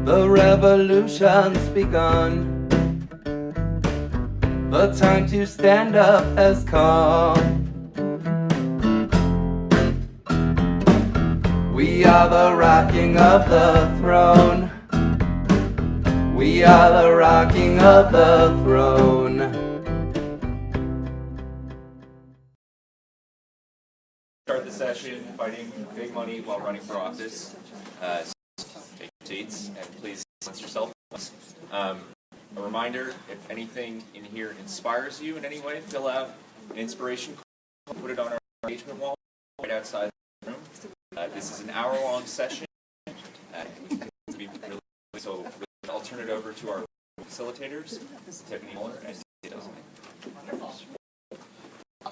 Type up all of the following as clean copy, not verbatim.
The revolution's begun. The time to stand up has come. We are the rocking of the throne. We are the rocking of the throne. Start the session fighting big money while running for office. Take your seats and please silence yourself. A reminder, if anything in here inspires you in any way, fill out an inspiration card, put it on our engagement wall right outside the room. This is an hour-long session. So I'll turn it over to our facilitators, Tiffany Muller and Steve.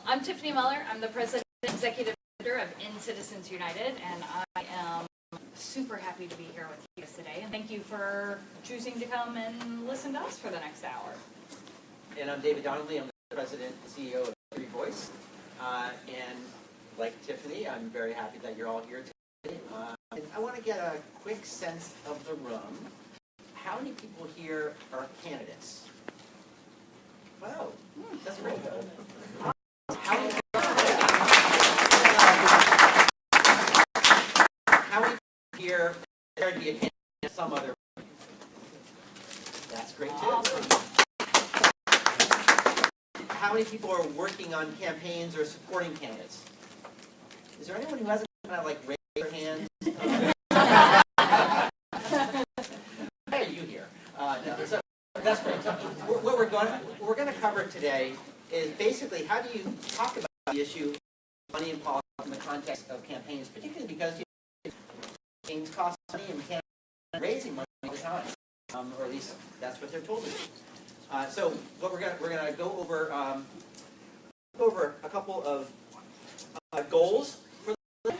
I'm Tiffany Muller. I'm the President and Executive Director of In Citizens United, and I am super happy to be here with you guys today. And thank you for choosing to come and listen to us for the next hour. And I'm David Donnelly. I'm the President and CEO of Free Voice. And like Tiffany, I'm very happy that you're all here today. And I want to get a quick sense of the room. How many people here are candidates? Wow, that's great. How many people here are to be a candidate in some other? That's great too. How many people are working on campaigns or supporting candidates? Is there anyone who hasn't kind of like raised their hands? Why are you here? No, so that's great. So what we're going to cover today is basically how do you talk about the issue of money and politics in the context of campaigns, particularly because campaigns cost money and campaigns are raising money all the time, or at least that's what they're told to do. So what we're going to go over a couple of goals for the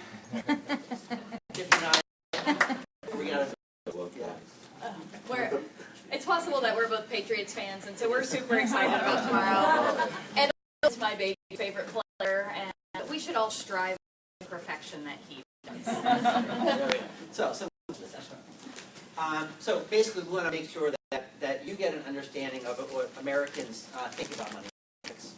It's possible that we're both Patriots fans, and so we're super excited about tomorrow. And it's my baby's favorite player, and we should all strive for perfection that he does. So basically, we want to make sure that you get an understanding of what Americans think about money politics.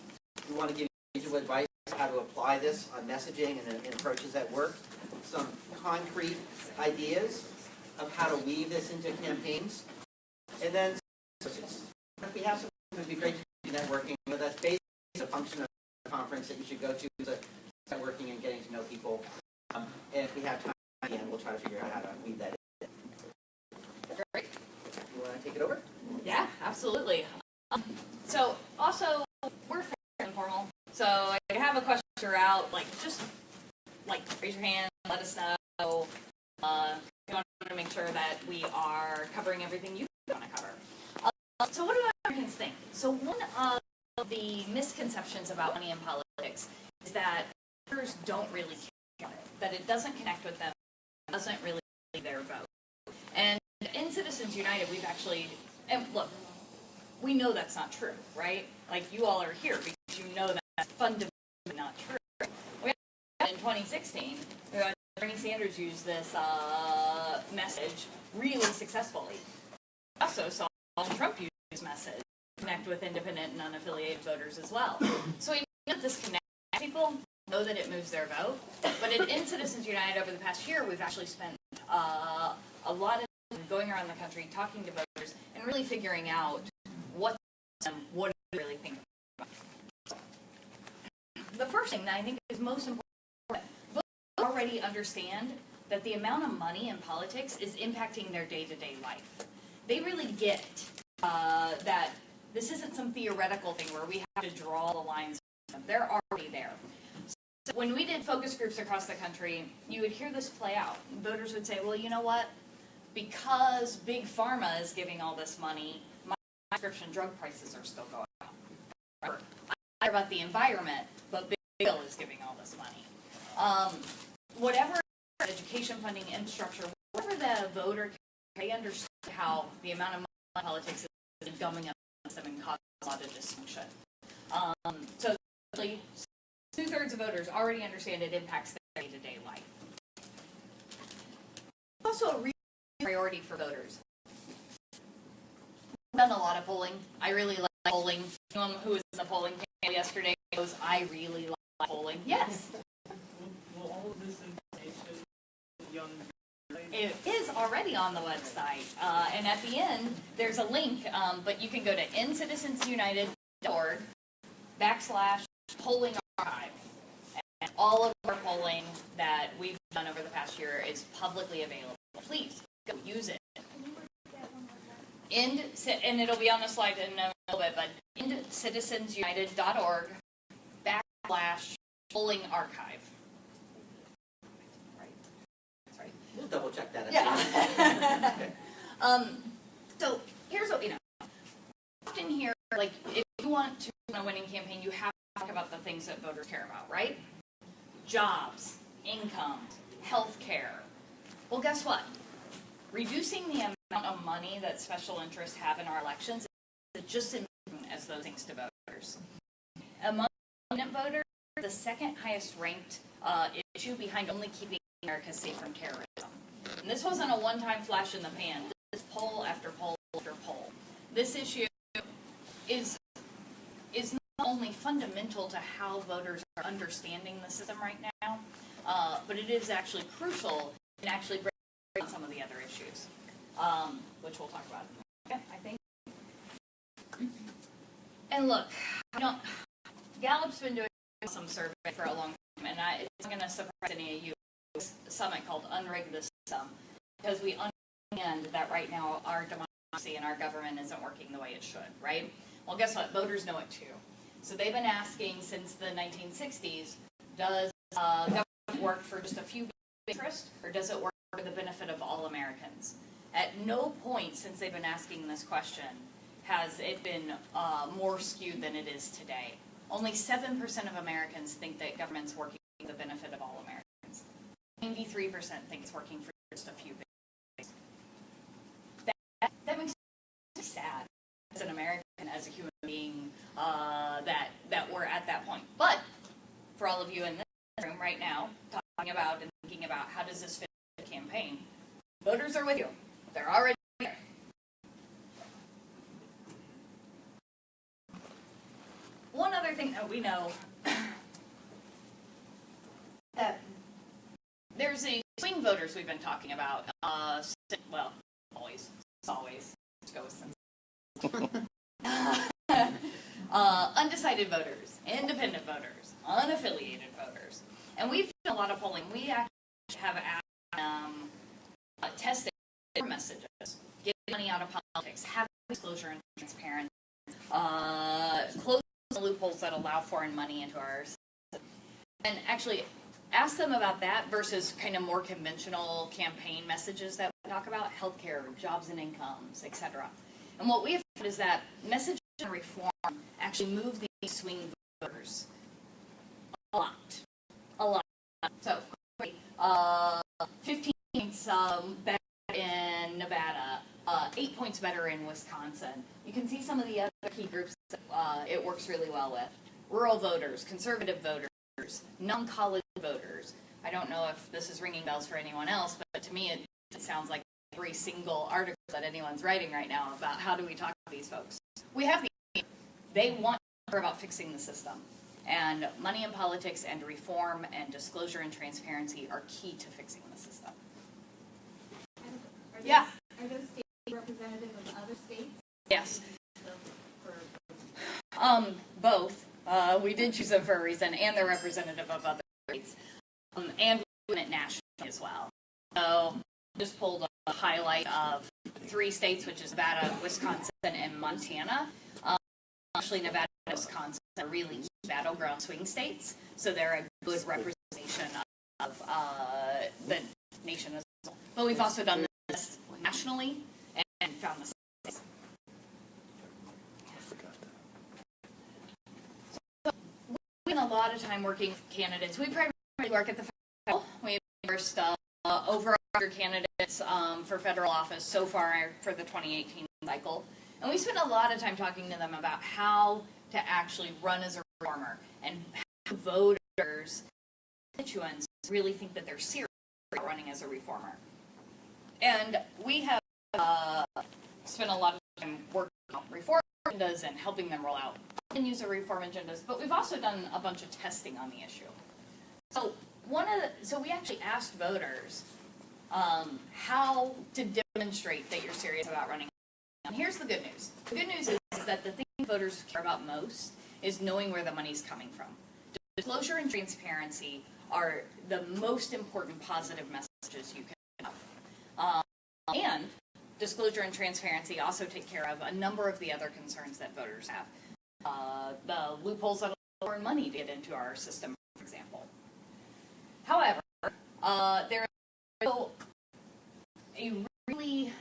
We want to give you visual advice on how to apply this on messaging and approaches at work, some concrete ideas of how to weave this into campaigns, and then if we have some, it would be great to do networking. But that's basically a function of the conference that you should go to, is networking and getting to know people. And if we have time again, we'll try to figure out how to weave that in. Great. You want to take it over? Yeah, absolutely. So also, we're fairly informal. So if you have a question or out, just raise your hand, let us know. We want to make sure that we are covering everything you want to cover. So what do Americans think? So one of the misconceptions about money and politics is that voters don't really care about it, that it doesn't connect with them, doesn't really their vote. And in Citizens United, we've actually, and look, we know that's not true, right? Like, you all are here because you know that's fundamentally not true. In 2016, Bernie Sanders used this message really successfully. We also saw Trump use this message to connect with independent and unaffiliated voters as well. So we know that this connects people, know that it moves their vote. But in Citizens United over the past year, we've actually spent a lot of time going around the country, talking to voters, and really figuring out what do they really think about it. The first thing that I think is most important, voters already understand that the amount of money in politics is impacting their day-to-day life. They really get that this isn't some theoretical thing where we have to draw the lines. They're already there. So when we did focus groups across the country, you would hear this play out. Voters would say, well, you know what? Because Big Pharma is giving all this money, my prescription drug prices are still going up. I care about the environment, but Big Oil is giving all this money. Whatever education funding, infrastructure, whatever the voter, they understand how the amount of money in politics is gumming up them and causing a lot of dysfunction. So two-thirds of voters already understand it impacts their day-to-day life. Also a real priority for voters. done a lot of polling. I really like polling. Anyone who was in the polling panel yesterday knows I really like polling. Yes. Will all of this information be on the website? It is already on the website, and at the end there's a link, but you can go to endcitizensunited.org/polling-archive, and all of our polling that we've done over the past year is publicly available. Please go use it. And it'll be on the slide in a little bit, but endcitizensunited.org/polling-archive. We'll double check that. Yeah. Okay. So here's what we know. Often here, like, if you want to win a winning campaign, you have to talk about the things that voters care about, right? Jobs, income, health care. Well, guess what? Reducing the amount of money that special interests have in our elections is just as important as those things to voters. Among independent voters, the second highest ranked issue behind only keeping America safe from terrorism. And this wasn't a one-time flash in the pan. This is poll after poll after poll. This issue is not only fundamental to how voters are understanding the system right now, but it is actually crucial in actually breaking down some of the other issues, which we'll talk about in a second, I think. And look, Gallup's been doing some survey for a long time, and it's not going to surprise any of you. This summit called Unrig the System, because we understand that right now our democracy and our government isn't working the way it should, right? Well, guess what? Voters know it too. So they've been asking since the 1960s, does government work for just a few interests, or does it work for the benefit of all Americans? At no point since they've been asking this question has it been more skewed than it is today. Only 7% of Americans think that government's working for the benefit of all Americans. 93% think it's working for just a few things. That makes me sad as an American, as a human being, that we're at that point. But for all of you in this room right now, talking about and thinking about how does this fit the campaign, voters are with you. They're already there. One other thing that we know, that there's a swing voters we've been talking about, well, always, let's go with since. Undecided voters, independent voters, unaffiliated voters. And we've done a lot of polling. We actually have tested messages, get money out of politics, have disclosure and transparency, close the loopholes that allow foreign money into our system, and actually ask them about that versus kind of more conventional campaign messages that we talk about, healthcare, jobs and incomes, etc. And what we have found is that messaging and reform actually move these swing voters a lot. So, 15 points better in Nevada, 8 points better in Wisconsin. You can see some of the other key groups that it works really well with. Rural voters, conservative voters, non-college voters. I don't know if this is ringing bells for anyone else, but to me it sounds like every single article that anyone's writing right now about how do we talk to these folks. We have they want to hear about fixing the system. And money in politics and reform and disclosure and transparency are key to fixing the system. Yeah. Are those states representative of other states? Yes. Both. We did choose them for a reason, and they're representative of other states. And we went it nationally as well. So just pulled a highlight of 3 states, which is Nevada, Wisconsin, and Montana. Actually, Nevada and Wisconsin are really battleground swing states, so they're a good representation of the nation as well. But we've also done this nationally and found the states. So we spend a lot of time working with candidates. We primarily work at the federal. We've endorsed over 100 candidates for federal office so far for the 2018 cycle. And we spend a lot of time talking to them about how to actually run as a reformer and how voters, constituents, really think that they're serious about running as a reformer. And we have spent a lot of time working agendas and helping them roll out user reform agendas, but we've also done a bunch of testing on the issue. So we actually asked voters how to demonstrate that you're serious about running. And here's the good news. The good news is that the thing voters care about most is knowing where the money's coming from. Disclosure and transparency are the most important positive messages you can have. And disclosure and transparency also take care of a number of the other concerns that voters have. The loopholes that allow money to get into our system, for example. However, there is a really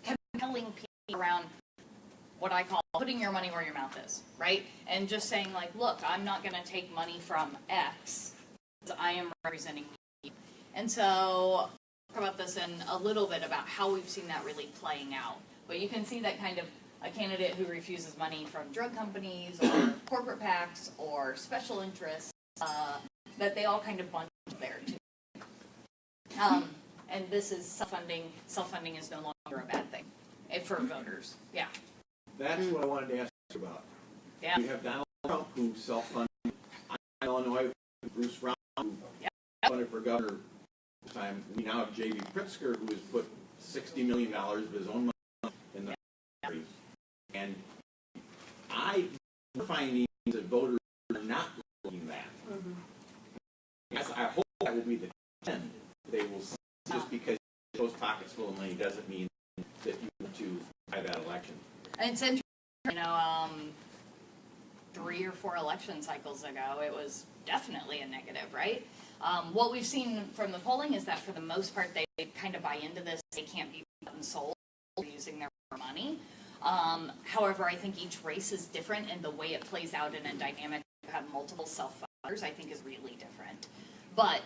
compelling piece around what I call putting your money where your mouth is, right? And just saying, like, look, I'm not going to take money from X, because I am representing you. And so, I'll talk about this in a little bit about how we've seen that really playing out. But you can see that kind of a candidate who refuses money from drug companies or corporate PACs or special interests, that they all kind of bunch there too. And this is self-funding. Self-funding is no longer a bad thing for voters. Yeah. That's what I wanted to ask you about. Yeah. We have Donald Trump, who self-funded. I'm in Illinois, Bruce Brown, who funded for governor this time. We now have J.B. Pritzker, who has put $60 million of his own money in the country. And we're finding that voters are not looking that. I hope that will be the trend. They will see, just because those pockets full of money doesn't mean that you want to buy that election. And it's interesting, 3 or 4 election cycles ago, it was definitely a negative, right? What we've seen from the polling is that for the most part, they kind of buy into this. They can't be bought and sold using their money. However, I think each race is different, and the way it plays out in a dynamic you have multiple self-funders, I think, is really different. But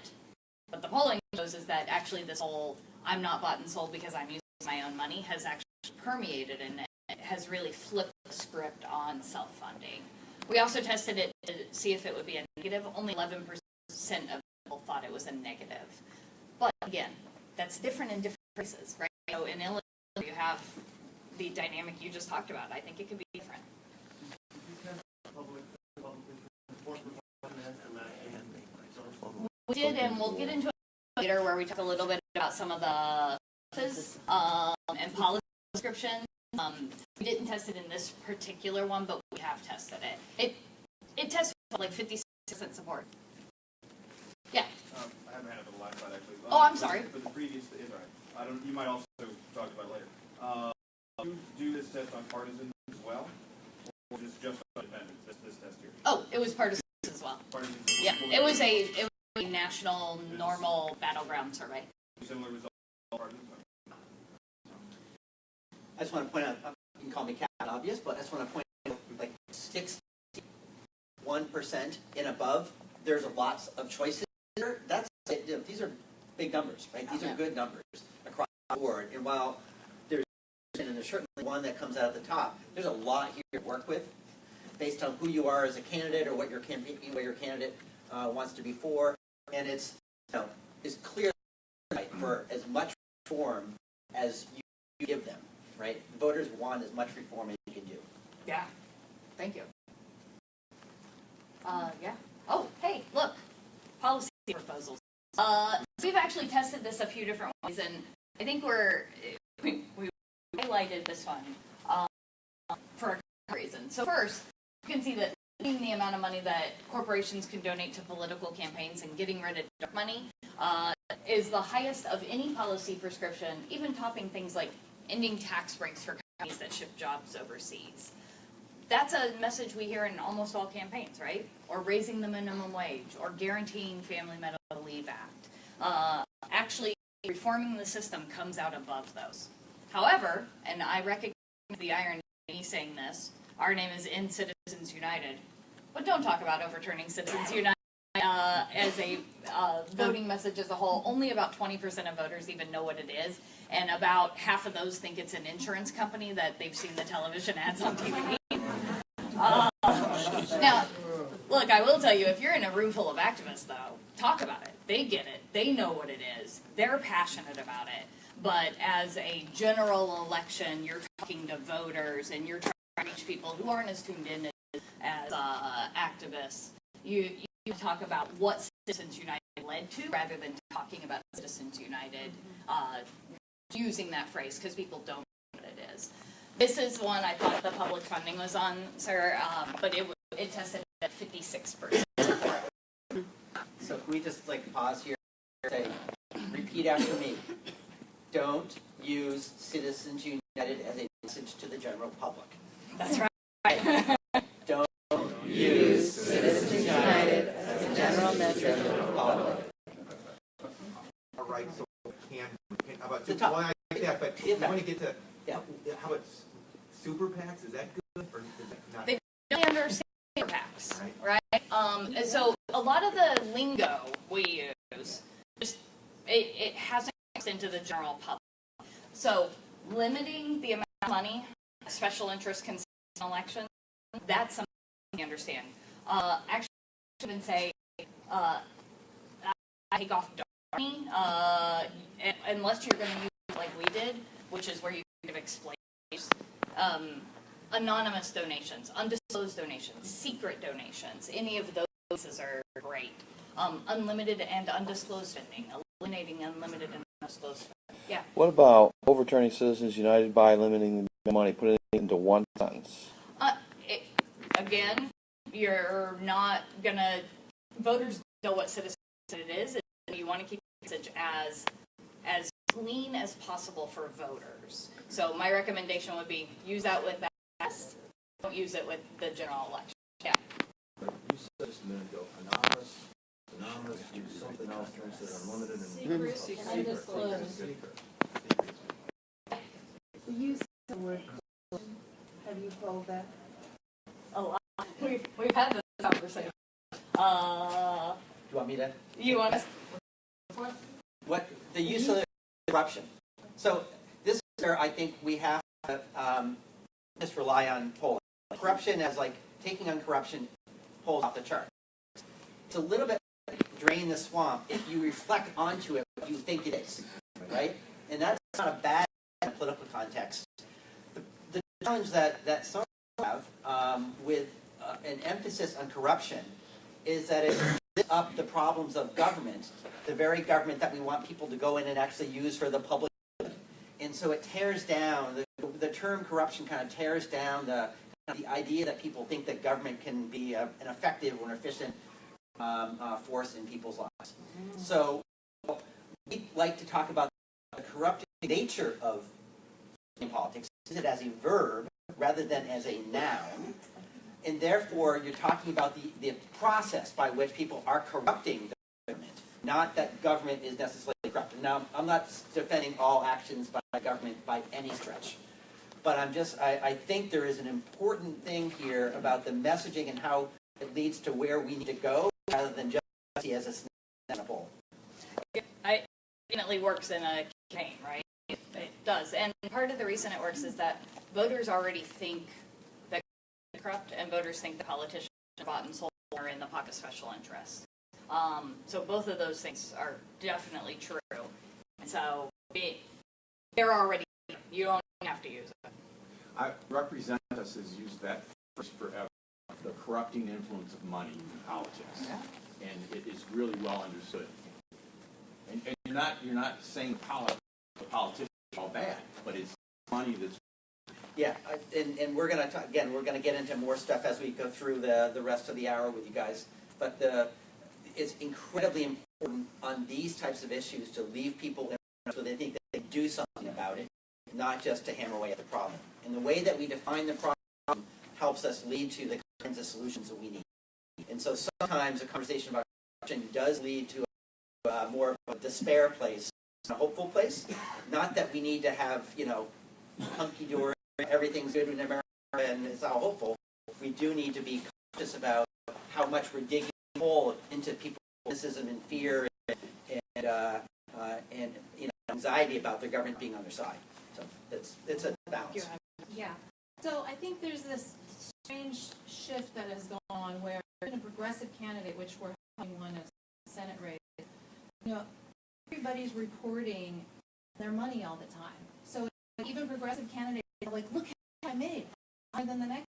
what the polling shows is that actually this whole I'm not bought and sold because I'm using my own money has actually permeated, and it has really flipped the script on self-funding. We also tested it to see if it would be a negative. Only 11% of people thought it was a negative. But again, that's different in different places, right? So in Illinois, you have the dynamic you just talked about. I think it could be different. We did, and we'll get into it later, where we talk a little bit about some of the and policy descriptions. We didn't test it in this particular one, but we have tested it. It tests like 56% support. Yeah. I haven't had it for the last slide, actually. Oh, I'm sorry. For the previous, it's all right. You might also talk about it later. You do this test on partisans as well, or just on independents? This test here. Oh, it was partisans as well. Partisans. Yeah, it was a national normal battleground survey. Similar results. Partisans. I just want to point out, you can call me Captain Obvious, but I just want to point out, like 61% and above, there's lots of choices here. These are big numbers, right? These are good numbers across the board. And while there's certainly one that comes out at the top, there's a lot here to work with based on who you are as a candidate or what your candidate wants to be for. And it's clear for as much reform as you give them. Right? Voters want as much reform as you can do. Yeah. Thank you. Yeah. Oh, hey, look. Policy proposals. We've actually tested this a few different ways, and I think we highlighted this one for a couple reasons. So first, you can see that the amount of money that corporations can donate to political campaigns and getting rid of dark money is the highest of any policy prescription, even topping things like ending tax breaks for companies that ship jobs overseas. That's a message we hear in almost all campaigns, right? Or raising the minimum wage, or guaranteeing Family Medical Leave Act. Actually, reforming the system comes out above those. However, and I recognize the irony of me saying this, our name is in Citizens United, but don't talk about overturning Citizens United as a voting message as a whole. Only about 20% of voters even know what it is, and about half of those think it's an insurance company that they've seen the television ads on TV. Now, look, I will tell you, if you're in a room full of activists, though, talk about it. They get it. They know what it is. They're passionate about it. But as a general election, you're talking to voters and you're trying to reach people who aren't as tuned in as activists. You talk about what Citizens United led to rather than talking about Citizens United using that phrase because people don't know what it is. This is one I thought the public funding was on, sir, but it tested at 56%. So can we just like pause here and say, repeat after me. Don't use Citizens United as a message to the general public. That's right. Don't use Citizens United as a general message to the public. All right, so how about The top. well, I like that, but Yeah. you want to get to Yeah. how about super PACs? Is that good or is that not? They don't understand impacts, Right. right? And so a lot of the lingo we use, just it hasn't mixed into the general public. So limiting the amount of money special interest consent elections, that's something we understand. Actually, I should even say, I take off money, unless you're going to use it like we did, which is where you kind of explain anonymous donations, undisclosed donations, secret donations. Any of those are great. Unlimited and undisclosed spending, eliminating unlimited and undisclosed spending. Yeah. What about overturning Citizens United by limiting the money, putting it into one sentence? Again, you're not gonna. Voters know what Citizens United is, and you want to keep the message as clean as possible for voters. So my recommendation would be use that with that test. Don't use it with the general election. Yeah. You said just a minute ago, anonymous, use something else, instead of unlimited and Secret, undisclosed. The use of the word coalition, have you told that? A lot. We've had this conversation. Do you want me to? You want us? What the use of corruption. So this is where I think we have to just rely on polling. Corruption as like taking on corruption polls off the chart. It's a little bit like drain the swamp if you reflect onto it what you think it is, right? And that's not a bad in a political context. The challenge that some have with an emphasis on corruption is that it lifts up the problems of government, the very government that we want people to go in and actually use for the public good. And so it tears down, the term corruption kind of tears down the idea that people think that government can be an effective or an efficient force in people's lives. So we like to talk about the corrupting nature of politics, use it as a verb rather than as a noun. And therefore, you're talking about the process by which people are corrupting the government, not that government is necessarily corrupt. Now, I'm not defending all actions by government by any stretch. But I think there is an important thing here about the messaging and how it leads to where we need to go rather than just see as a snap in a bowl. It definitely works in a campaign, right? It does. And part of the reason it works is that voters already think that they're corrupt, and voters think the politicians are bought and sold are in the pocket of special interest. So both of those things are definitely true. And so they're already, you don't have to use it. Represent us has used that phrase forever, the corrupting influence of money in politics. Yeah. And it is really well understood. And you're not saying the politicians are all bad, but it's money that's... Yeah, and we're going to talk, again, we're going to get into more stuff as we go through the rest of the hour with you guys. But it's incredibly important on these types of issues to leave people in so they think that they do something about it, not just to hammer away at the problem. And the way that we define the problem helps us lead to the kinds of solutions that we need. And so sometimes a conversation about corruption does lead to more of a despair place, a hopeful place. Not that we need to have, hunky-dory, everything's good in America and it's all hopeful. We do need to be conscious about how much we're digging a hole into people's cynicism and fear and anxiety about their government being on their side. So it's a balance. Yeah. So I think there's this strange shift that has gone on where in a progressive candidate, which we're having one as Senate race, everybody's reporting their money all the time. So even progressive candidates are like, look how much I made, higher than the next,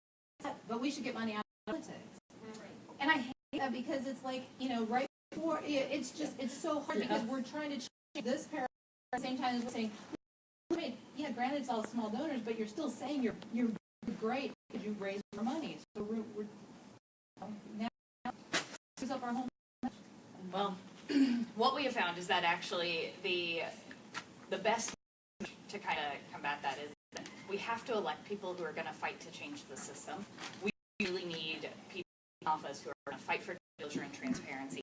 but we should get money out of politics. And I hate that because it's like, you know, right before, it's so hard because we're trying to change this paradigm at the same time as we're saying, wait, yeah, granted it's all small donors, but you're still saying you're great because you raise more money. So we're now use up our whole. Well, what we have found is that actually the best to kind of combat that is that we have to elect people who are going to fight to change the system. We really need people in office who are going to fight for disclosure and transparency,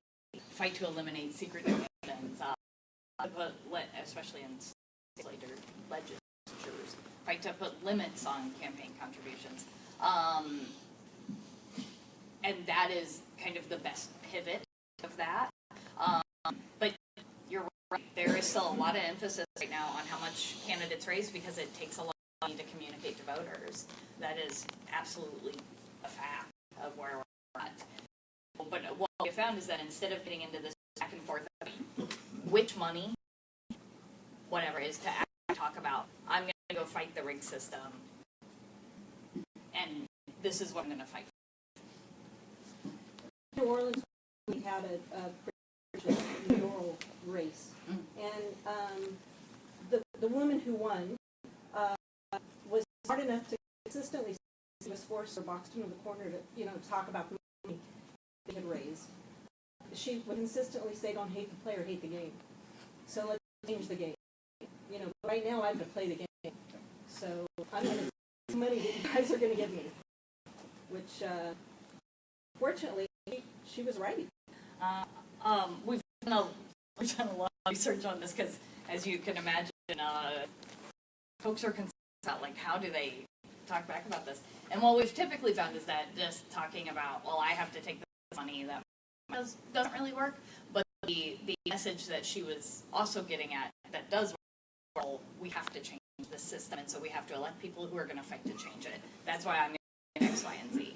fight to eliminate secret donations, especially in legislatures, fight to put limits on campaign contributions. And that is kind of the best pivot of that. But you're right, there is still a lot of emphasis right now on how much candidates raise because it takes a lot of money to communicate to voters. That is absolutely a fact of where we're at. But what we found is that instead of getting into this back and forth of which money, whatever, is to actually talk about, I'm going to go fight the rigged system, and this is what I'm going to fight for. New Orleans, we had a mayoral race, and the woman who won was smart enough to consistently say was forced or boxed into the corner to talk about the money they had raised. She would consistently say, "Don't hate the player, hate the game." So let's change the game. Right now I have to play the game. So I'm going to get the money that you guys are going to give me, which fortunately she was right. We've done a lot of research on this because, as you can imagine, folks are concerned about, like, how do they talk back about this? And what we've typically found is that just talking about, well, I have to take the money, that doesn't really work. But the message that she was also getting at that does work, well, we have to change the system, and so we have to elect people who are going to fight to change it. That's why I'm in X, Y, and Z.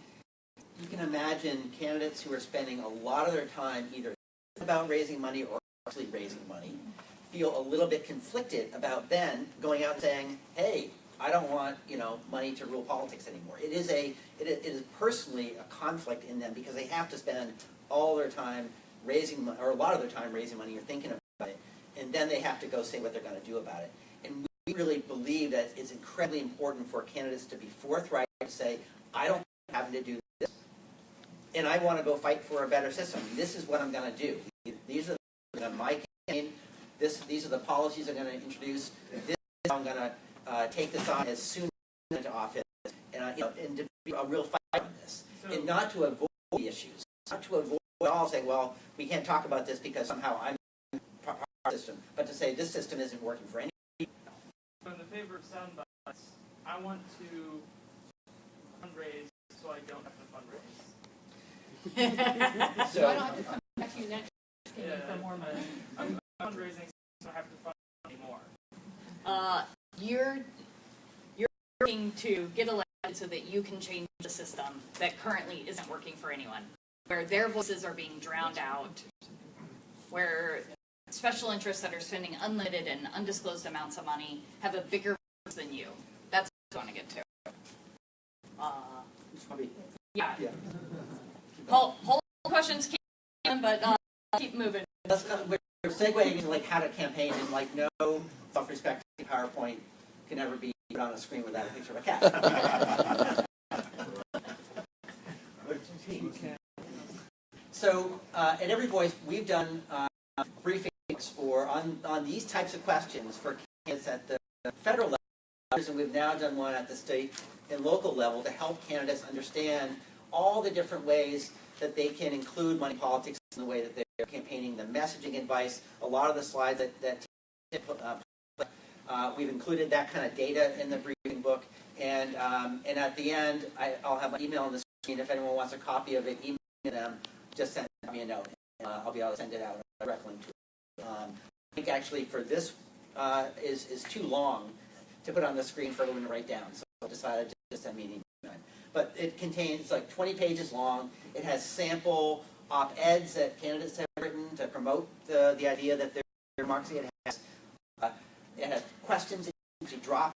You can imagine candidates who are spending a lot of their time either about raising money or actually raising money feel a little bit conflicted about then going out and saying, hey, I don't want money to rule politics anymore. It is personally a conflict in them because they have to spend all their time raising money, or a lot of their time raising money or thinking about it, and then they have to go say what they're going to do about it. And we really believe that it's incredibly important for candidates to be forthright and say, I don't have to do this, and I want to go fight for a better system. This is what I'm going to do. These are the my campaign. These are the policies I'm going to introduce. This is how I'm going to take this on as soon as I get into office, and to be a real fight on this, and not to avoid the issues, not to avoid all saying, well, we can't talk about this because somehow I'm part of the system, but to say this system isn't working for any. In the favor of sound bites, I want to fundraise so I don't have to fundraise. So I don't have to come back to you next year for more money. I'm fundraising so I have to fund more. You're working to get elected so that you can change the system that currently isn't working for anyone, where their voices are being drowned out, where special interests that are spending unlimited and undisclosed amounts of money have a bigger voice than you. That's what I want to get to. Yeah. Whole questions came in, but keep moving. We're segueing into how to campaign, and no self-respecting PowerPoint can ever be put on a screen without a picture of a cat. So at Every Voice, we've done briefings on these types of questions for candidates at the federal level, and we've now done one at the state and local level to help candidates understand all the different ways that they can include money politics in the way that they're campaigning, the messaging advice, a lot of the slides that we've included that kind of data in the briefing book, and at the end, I'll have my email on the screen. If anyone wants a copy of it, email them, just send me a note, and I'll be able to send it out, a direct link to it. I think actually for this is too long to put on the screen for everyone to write down, so I decided to just send me an email. But it contains 20 pages long. It has sample op-eds that candidates have written to promote the idea that their democracy has. It has questions that you drop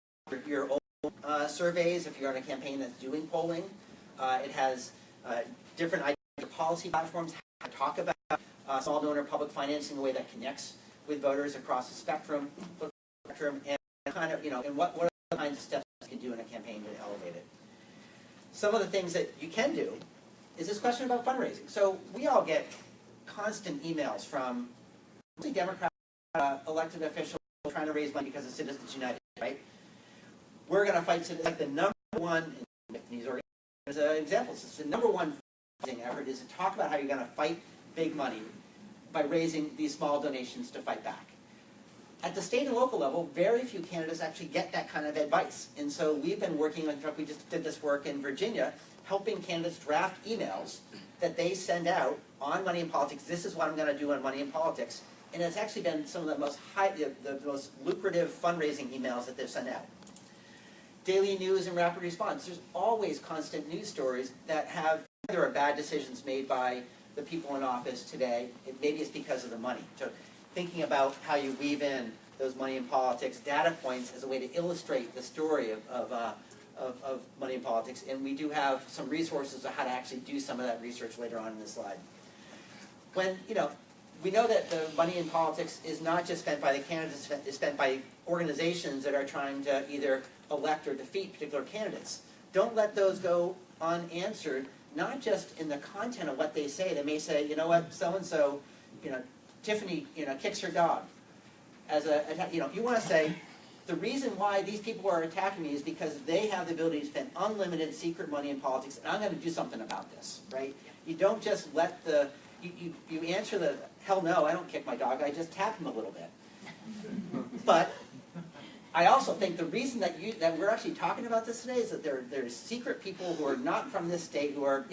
your own surveys if you're on a campaign that's doing polling. It has different ideas for policy platforms, how to talk about small donor public financing in a way that connects with voters across the spectrum, and kind of, and what are the kinds of steps you can do in a campaign to elevate it. Some of the things that you can do is this question about fundraising. So we all get constant emails from mostly Democrat elected officials trying to raise money because of Citizens United, right? We're going to fight, like the number one, in these organizations, examples, it's the number one fundraising effort is to talk about how you're going to fight big money by raising these small donations to fight back. At the state and local level, very few candidates actually get that kind of advice. And so we've been working, in fact, we just did this work in Virginia, helping candidates draft emails that they send out on money and politics. This is what I'm going to do on money and politics. And it's actually been some of the most the most lucrative fundraising emails that they've sent out. Daily news and rapid response. There's always constant news stories that have, there are bad decisions made by the people in office today. Maybe it's because of the money. So thinking about how you weave in those money and politics data points as a way to illustrate the story of money and politics. And we do have some resources on how to actually do some of that research later on in the slide. When, we know that the money in politics is not just spent by the candidates, it's spent by organizations that are trying to either elect or defeat particular candidates. Don't let those go unanswered, not just in the content of what they say. They may say, you know what, so-and-so, Tiffany, kicks her dog. As you want to say, the reason why these people are attacking me is because they have the ability to spend unlimited secret money in politics, and I'm going to do something about this, right? You don't just let the, you answer the, hell no, I don't kick my dog, I just tap him a little bit. But I also think the reason that we're actually talking about this today is that there's secret people who are not from this state who are,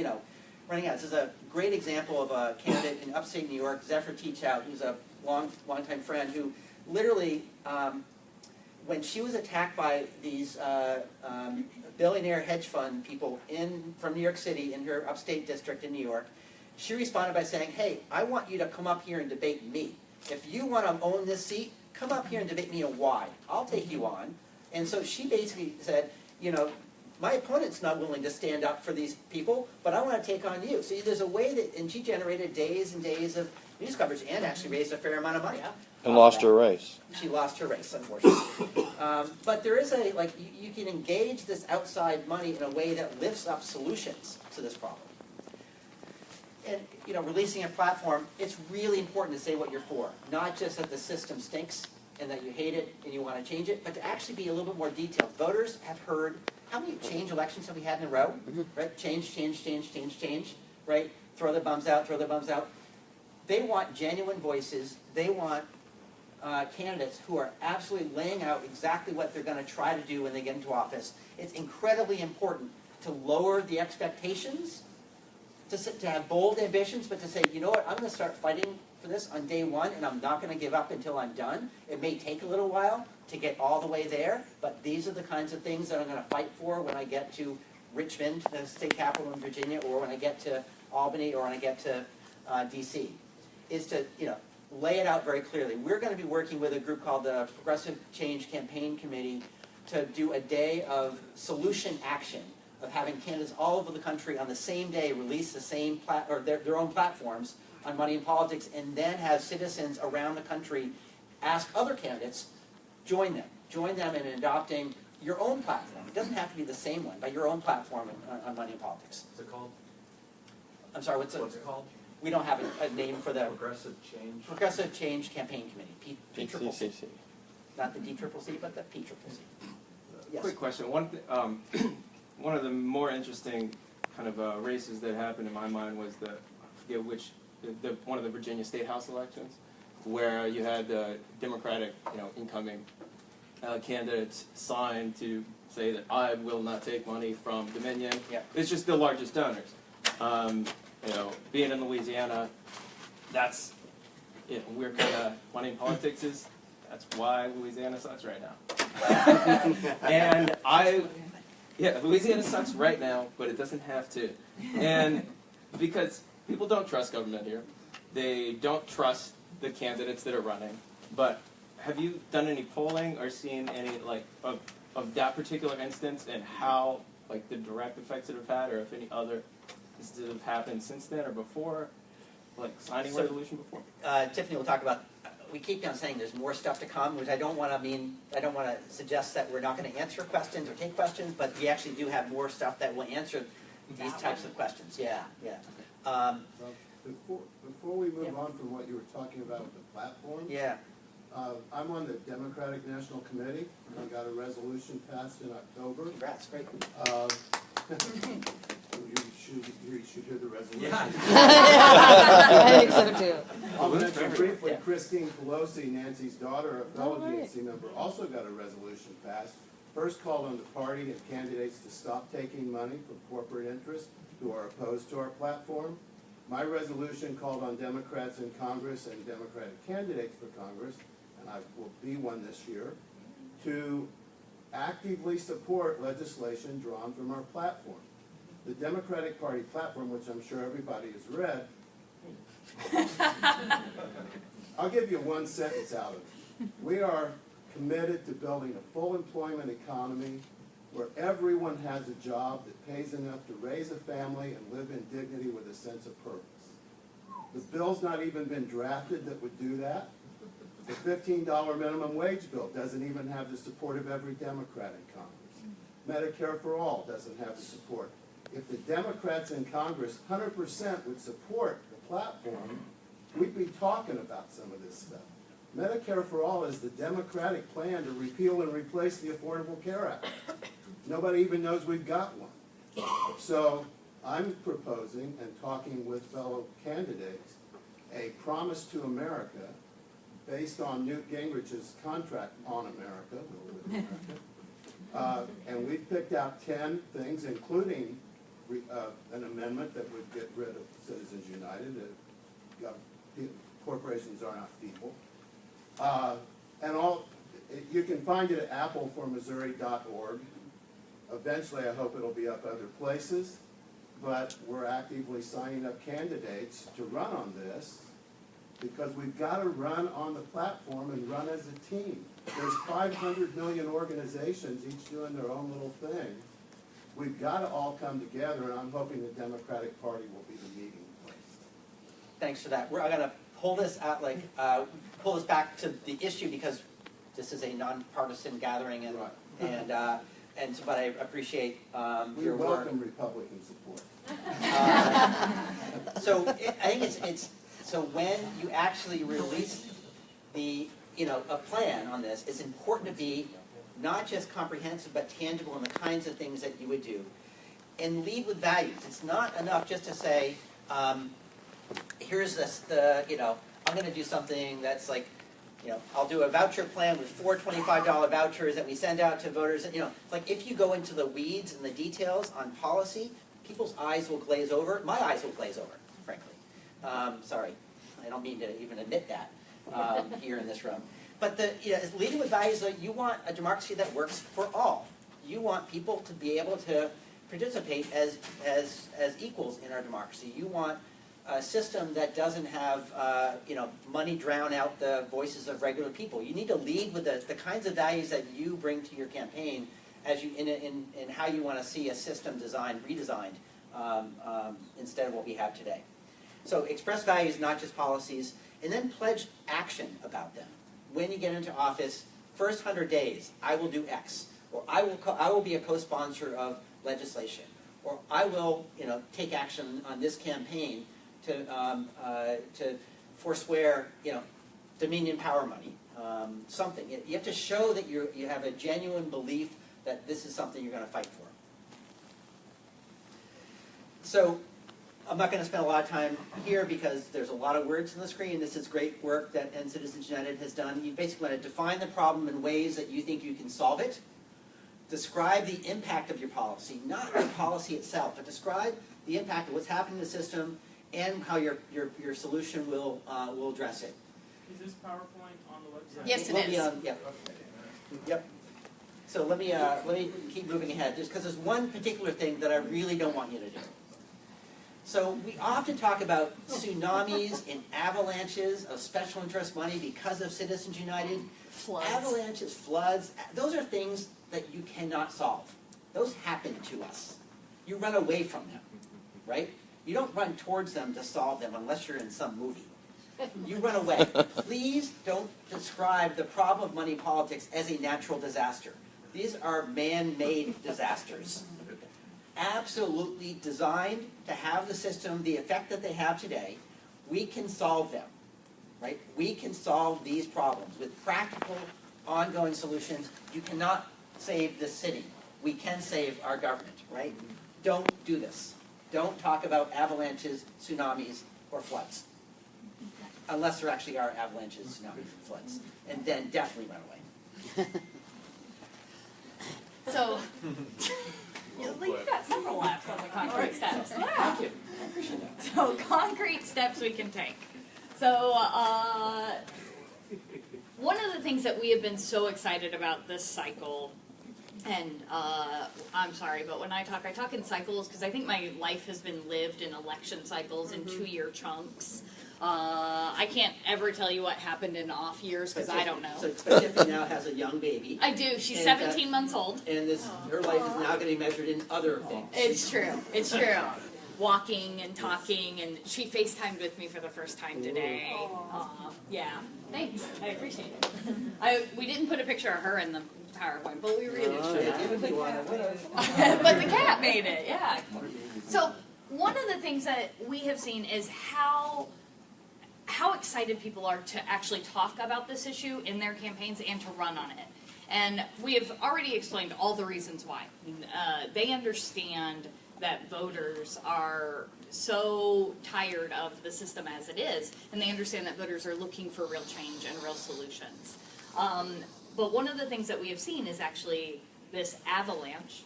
running out. This is a great example of a candidate in upstate New York, Zephyr Teachout, who's a long-time friend, who literally, when she was attacked by these billionaire hedge fund people from New York City in her upstate district in New York, she responded by saying, hey, I want you to come up here and debate me. If you want to own this seat, come up here and debate me on why. I'll take you on. And so she basically said, my opponent's not willing to stand up for these people, but I want to take on you. So there's a way that, and she generated days and days of news coverage and actually raised a fair amount of money. And lost her race. She lost her race, unfortunately. But there is you can engage this outside money in a way that lifts up solutions to this problem. And, releasing a platform, it's really important to say what you're for. Not just that the system stinks and that you hate it and you want to change it, but to actually be a little bit more detailed. Voters have heard, how many change elections have we had in a row? Right? Change, right? Throw their bums out, throw their bums out. They want genuine voices. They want candidates who are absolutely laying out exactly what they're going to try to do when they get into office. It's incredibly important to lower the expectations, to have bold ambitions, but to say, you know what, I'm going to start fighting for this on day one, and I'm not going to give up until I'm done. It may take a little while to get all the way there, but these are the kinds of things that I'm going to fight for when I get to Richmond, the state capital in Virginia, or when I get to Albany, or when I get to D.C., is to, lay it out very clearly. We're going to be working with a group called the Progressive Change Campaign Committee to do a day of solution action, of having candidates all over the country on the same day release the same their own platforms on money and politics, and then have citizens around the country ask other candidates, join them in adopting your own platform. It doesn't have to be the same one, but your own platform on money and politics. What's it called? I'm sorry, what's it called? We don't have a name for the Progressive Change Campaign Committee, PCCC. Not the DCCC, but the PCCC. Yes. Quick question. One of the more interesting kind of races that happened in my mind was one of the Virginia State House elections, where you had the Democratic, incoming candidates sign to say that I will not take money from Dominion. Yeah. It's just the largest donors. Being in Louisiana, that's, we're kind of, money in politics that's why Louisiana sucks right now. And Louisiana sucks right now, but it doesn't have to. And because people don't trust government here, they don't trust the candidates that are running. But have you done any polling or seen any like of that particular instance and how like the direct effects it have had, or if any other instances have happened since then or before, like signing resolution before? Tiffany will talk about. We keep on saying there's more stuff to come, which I don't want to suggest that we're not going to answer questions or take questions, but we actually do have more stuff that will answer these types of questions. Yeah, yeah. Before we move on from what you were talking about with the platform, yeah. I'm on the Democratic National Committee. I got a resolution passed in October. Congrats, great. You should hear the resolution. Yeah. I think so too. I'll mention briefly, Christine Pelosi, Nancy's daughter, a fellow DNC member, also got a resolution passed. First called on the party and candidates to stop taking money from corporate interests who are opposed to our platform. My resolution called on Democrats in Congress and Democratic candidates for Congress, and I will be one this year, to actively support legislation drawn from our platform. The Democratic Party platform, which I'm sure everybody has read, I'll give you one sentence out of it. We are committed to building a full employment economy where everyone has a job that pays enough to raise a family and live in dignity with a sense of purpose. The bill's not even been drafted that would do that. The $15 minimum wage bill doesn't even have the support of every Democrat in Congress. Medicare for All doesn't have the support. If the Democrats in Congress 100% would support the platform, we'd be talking about some of this stuff. Medicare for All is the Democratic plan to repeal and replace the Affordable Care Act. Nobody even knows we've got one. So I'm proposing and talking with fellow candidates a promise to America based on Newt Gingrich's contract on America. And we've picked out 10 things, including an amendment that would get rid of Citizens United. Corporations are not people. And you can find it at appleformissouri.org. Eventually, I hope it'll be up other places, but we're actively signing up candidates to run on this because we've got to run on the platform and run as a team. There's 500 million organizations, each doing their own little thing. We've got to all come together, and I'm hoping the Democratic Party will be the meeting place. Thanks for that. I'm going to pull this out, pull this back to the issue because this is a nonpartisan gathering, but I appreciate we your work. welcome Republican support. So I think it's so when you actually release a plan on this, it's important to be not just comprehensive but tangible in the kinds of things that you would do, and lead with values. It's not enough just to say, here's I'm going to do something that's like, I'll do a voucher plan with 4 $25 vouchers that we send out to voters. Like if you go into the weeds and the details on policy, people's eyes will glaze over. My eyes will glaze over, frankly. Sorry, I don't mean to even admit that here in this room. But leading with values, you want a democracy that works for all. You want people to be able to participate as equals in our democracy. You want a system that doesn't have money drown out the voices of regular people. You need to lead with the kinds of values that you bring to your campaign as you in how you want to see a system redesigned instead of what we have today. So express values, not just policies, and then pledge action about them. When you get into office, first 100 days, I will do X, or I will be a co-sponsor of legislation, or I will take action on this campaign to forswear Dominion power money, something. You have to show that you have a genuine belief that this is something you're going to fight for. So I'm not going to spend a lot of time here because there's a lot of words on the screen. This is great work that Citizens United has done. You basically want to define the problem in ways that you think you can solve it. Describe the impact of your policy, not the policy itself, but describe the impact of what's happening in the system and how your solution will address it. Is this PowerPoint on the website? Yes, it is. Yep. So let me keep moving ahead, just because there's one particular thing that I really don't want you to do. So we often talk about tsunamis and avalanches of special interest money because of Citizens United. Floods. Avalanches, floods, those are things that you cannot solve. Those happen to us. You run away from them, right? You don't run towards them to solve them unless you're in some movie. You run away. Please don't describe the problem of money politics as a natural disaster. These are man-made disasters. Absolutely designed to have the system the effect that they have today. We can solve them, right? We can solve these problems with practical, ongoing solutions. You cannot save the city. We can save our government, right? Don't do this. Don't talk about avalanches, tsunamis, or floods. Unless there actually are avalanches, tsunamis, and floods. And then definitely run away. So, you've got several laps on the concrete steps. Yeah. Thank you. I appreciate that. So, concrete steps we can take. So, one of the things that we have been so excited about this cycle, and I'm sorry, but when I talk in cycles because I think my life has been lived in election cycles in 2-year chunks. I can't ever tell you what happened in off years because I don't know. So Tiffany now has a young baby. I do. She's And, 17 months old. And her life is now going to be measured in other things. It's true. It's true. Walking and talking, and she FaceTimed with me for the first time today. Yeah. Thanks. I appreciate it. We didn't put a picture of her in the PowerPoint, but we really should have. But the cat made it, yeah. So one of the things that we have seen is how excited people are to actually talk about this issue in their campaigns and to run on it. And we have already explained all the reasons why. They understand that voters are so tired of the system as it is, and they understand that voters are looking for real change and real solutions. But one of the things that we have seen is actually this avalanche,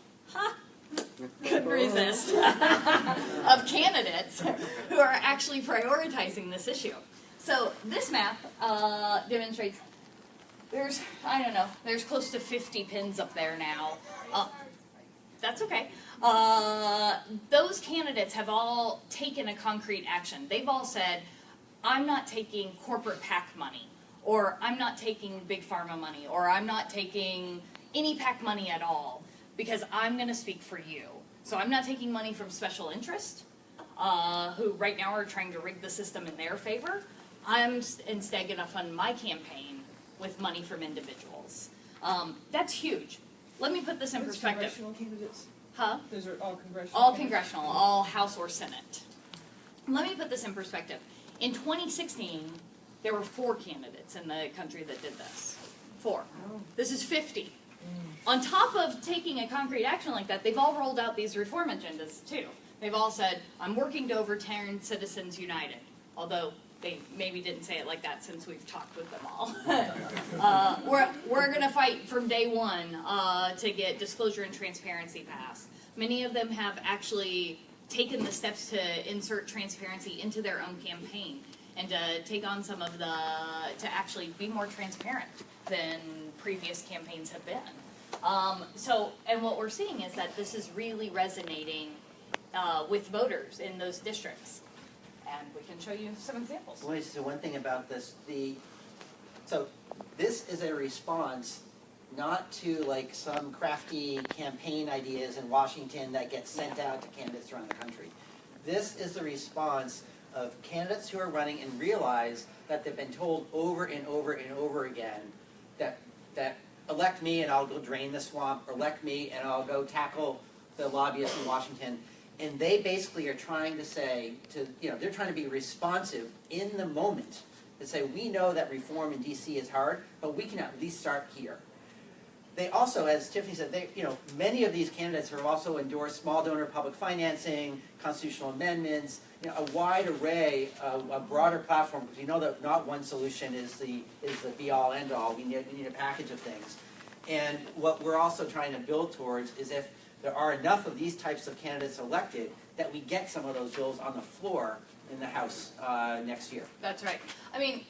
couldn't resist, of candidates who are actually prioritizing this issue. So this map demonstrates there's close to 50 pins up there now. That's okay. Those candidates have all taken a concrete action. They've all said, I'm not taking corporate PAC money, or I'm not taking big pharma money, or I'm not taking any PAC money at all, because I'm going to speak for you. So I'm not taking money from special interest, who right now are trying to rig the system in their favor. I'm instead going to fund my campaign with money from individuals. That's huge. Let me put this in perspective. Congressional candidates? Huh? Those are all congressional? All congressional, all House or Senate. Let me put this in perspective. In 2016, there were 4 candidates in the country that did this. 4. This is 50. On top of taking a concrete action like that, they've all rolled out these reform agendas too. They've all said, I'm working to overturn Citizens United, although they maybe didn't say it like that since we've talked with them all. We're going to fight from day one to get disclosure and transparency passed. Many of them have actually taken the steps to insert transparency into their own campaign and to take on some of to actually be more transparent than previous campaigns have been. And what we're seeing is that this is really resonating with voters in those districts. And we can show you some examples. So one thing about this, so this is a response not to like some crafty campaign ideas in Washington that get sent out to candidates around the country. This is the response of candidates who are running and realize that they've been told over and over and over again that elect me and I'll go drain the swamp, or elect me and I'll go tackle the lobbyists in Washington. And they basically are trying to say, they're trying to be responsive in the moment to say, we know that reform in DC is hard, but we can at least start here. They also, as Tiffany said, many of these candidates have also endorsed small donor public financing, constitutional amendments, a wide array, a broader platform, because we know that not one solution is the be-all, end-all. We need a package of things. And what we're also trying to build towards is if there are enough of these types of candidates elected that we get some of those bills on the floor in the House next year. That's right. I mean,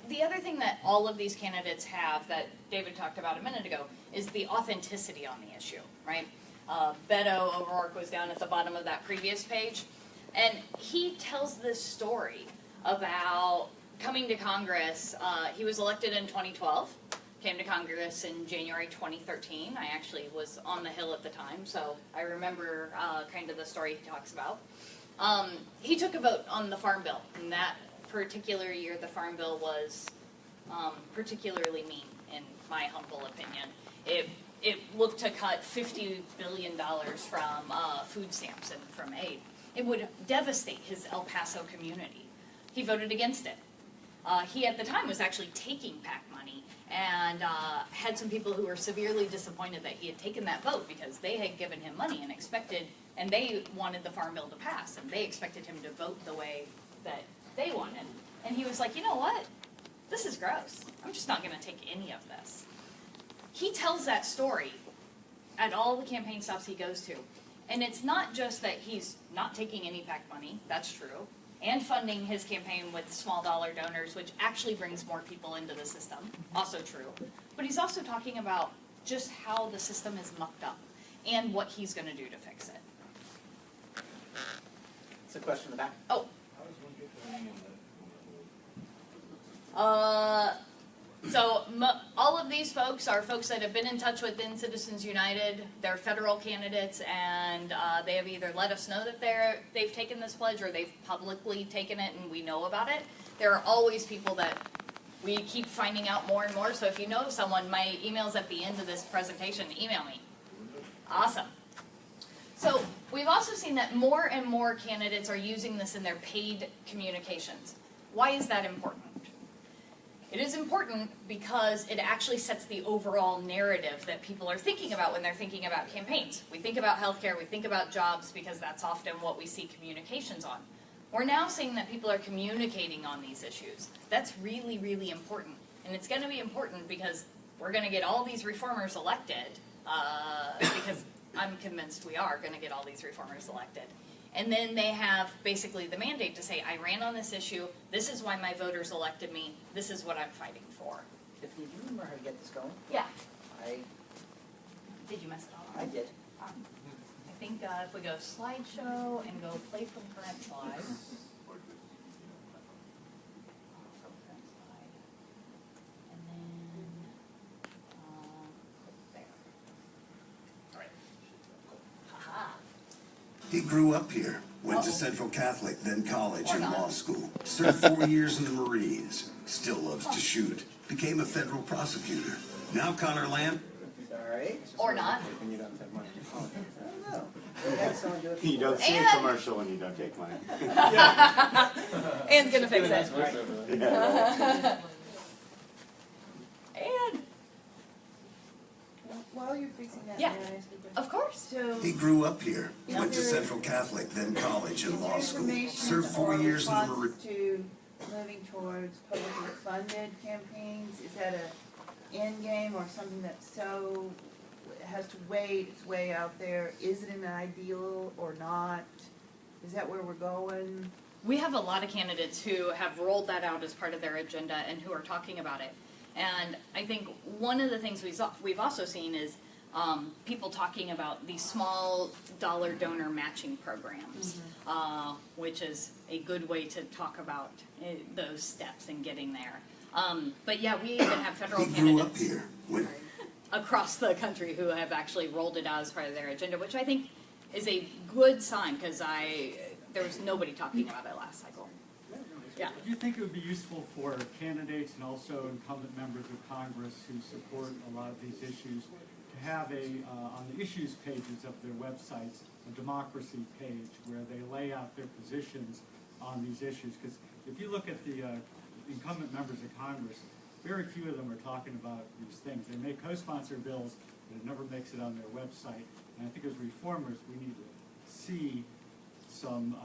the other thing that all of these candidates have that David talked about a minute ago is the authenticity on the issue, right? Beto O'Rourke was down at the bottom of that previous page, and he tells this story about coming to Congress, he was elected in 2012, came to Congress in January 2013. I actually was on the Hill at the time, so I remember kind of the story he talks about. He took a vote on the Farm Bill, and that particular year the Farm Bill was particularly mean, in my humble opinion. It looked to cut $50 billion from food stamps and from aid. It would devastate his El Paso community. He voted against it. He at the time was actually taking PAC money and had some people who were severely disappointed that he had taken that vote because they had given him money and expected, and they wanted the Farm Bill to pass, and they expected him to vote the way that they wanted. And he was like, you know what? This is gross. I'm just not going to take any of this. He tells that story at all the campaign stops he goes to. And it's not just that he's not taking any PAC money, that's true, and funding his campaign with small dollar donors, which actually brings more people into the system, also true. But he's also talking about just how the system is mucked up and what he's going to do to fix it. It's a question in the back. Oh. So all of these folks are folks that have been in touch with Citizens United. They're federal candidates, and they have either let us know that they've taken this pledge or they've publicly taken it and we know about it. There are always people that we keep finding out more and more. So if you know someone, my email's at the end of this presentation. Email me. Awesome. So we've also seen that more and more candidates are using this in their paid communications. Why is that important? It is important because it actually sets the overall narrative that people are thinking about when they're thinking about campaigns. We think about healthcare, we think about jobs, because that's often what we see communications on. We're now seeing that people are communicating on these issues. That's really, really important. And it's going to be important because we're going to get all these reformers elected, because I'm convinced we are going to get all these reformers elected. And then they have basically the mandate to say, I ran on this issue, this is why my voters elected me, this is what I'm fighting for. Tiffany, do you remember how to get this going? Yeah. Did you mess it all up? I did. I think if we go slideshow and go play from current slide. And then click there. All right. Haha. He grew up here, went to Central Catholic, then college and law school, served 4 years in the Marines, still loves to shoot, became a federal prosecutor. Now Connor Lamb. Sorry. Or not. When you don't have money. I don't know. We had someone do it You don't see a And- commercial when you don't take money. Ann's gonna fix it. Yeah. And While you're fixing that, Yeah. may I ask a question? of course. So, He grew up here, went to Central Catholic, then college and law school, information served 4 or years in the response Marines. to moving towards publicly funded campaigns, is that a end game or something that's so, has to wait, it's way out there? Is it an ideal or not? Is that where we're going? We have a lot of candidates who have rolled that out as part of their agenda and who are talking about it. And I think one of the things we've also seen is people talking about these small dollar donor matching programs, which is a good way to talk about those steps and getting there. But yeah, we even have federal He grew up candidates here, went across the country who have actually rolled it out as part of their agenda, which I think is a good sign because there was nobody talking about it last cycle. Yeah. Do you think it would be useful for candidates and also incumbent members of Congress who support a lot of these issues to have on the issues pages of their websites, a democracy page where they lay out their positions on these issues? Because if you look at the incumbent members of Congress, very few of them are talking about these things. They may co-sponsor bills, but it never makes it on their website. And I think as reformers, we need to see some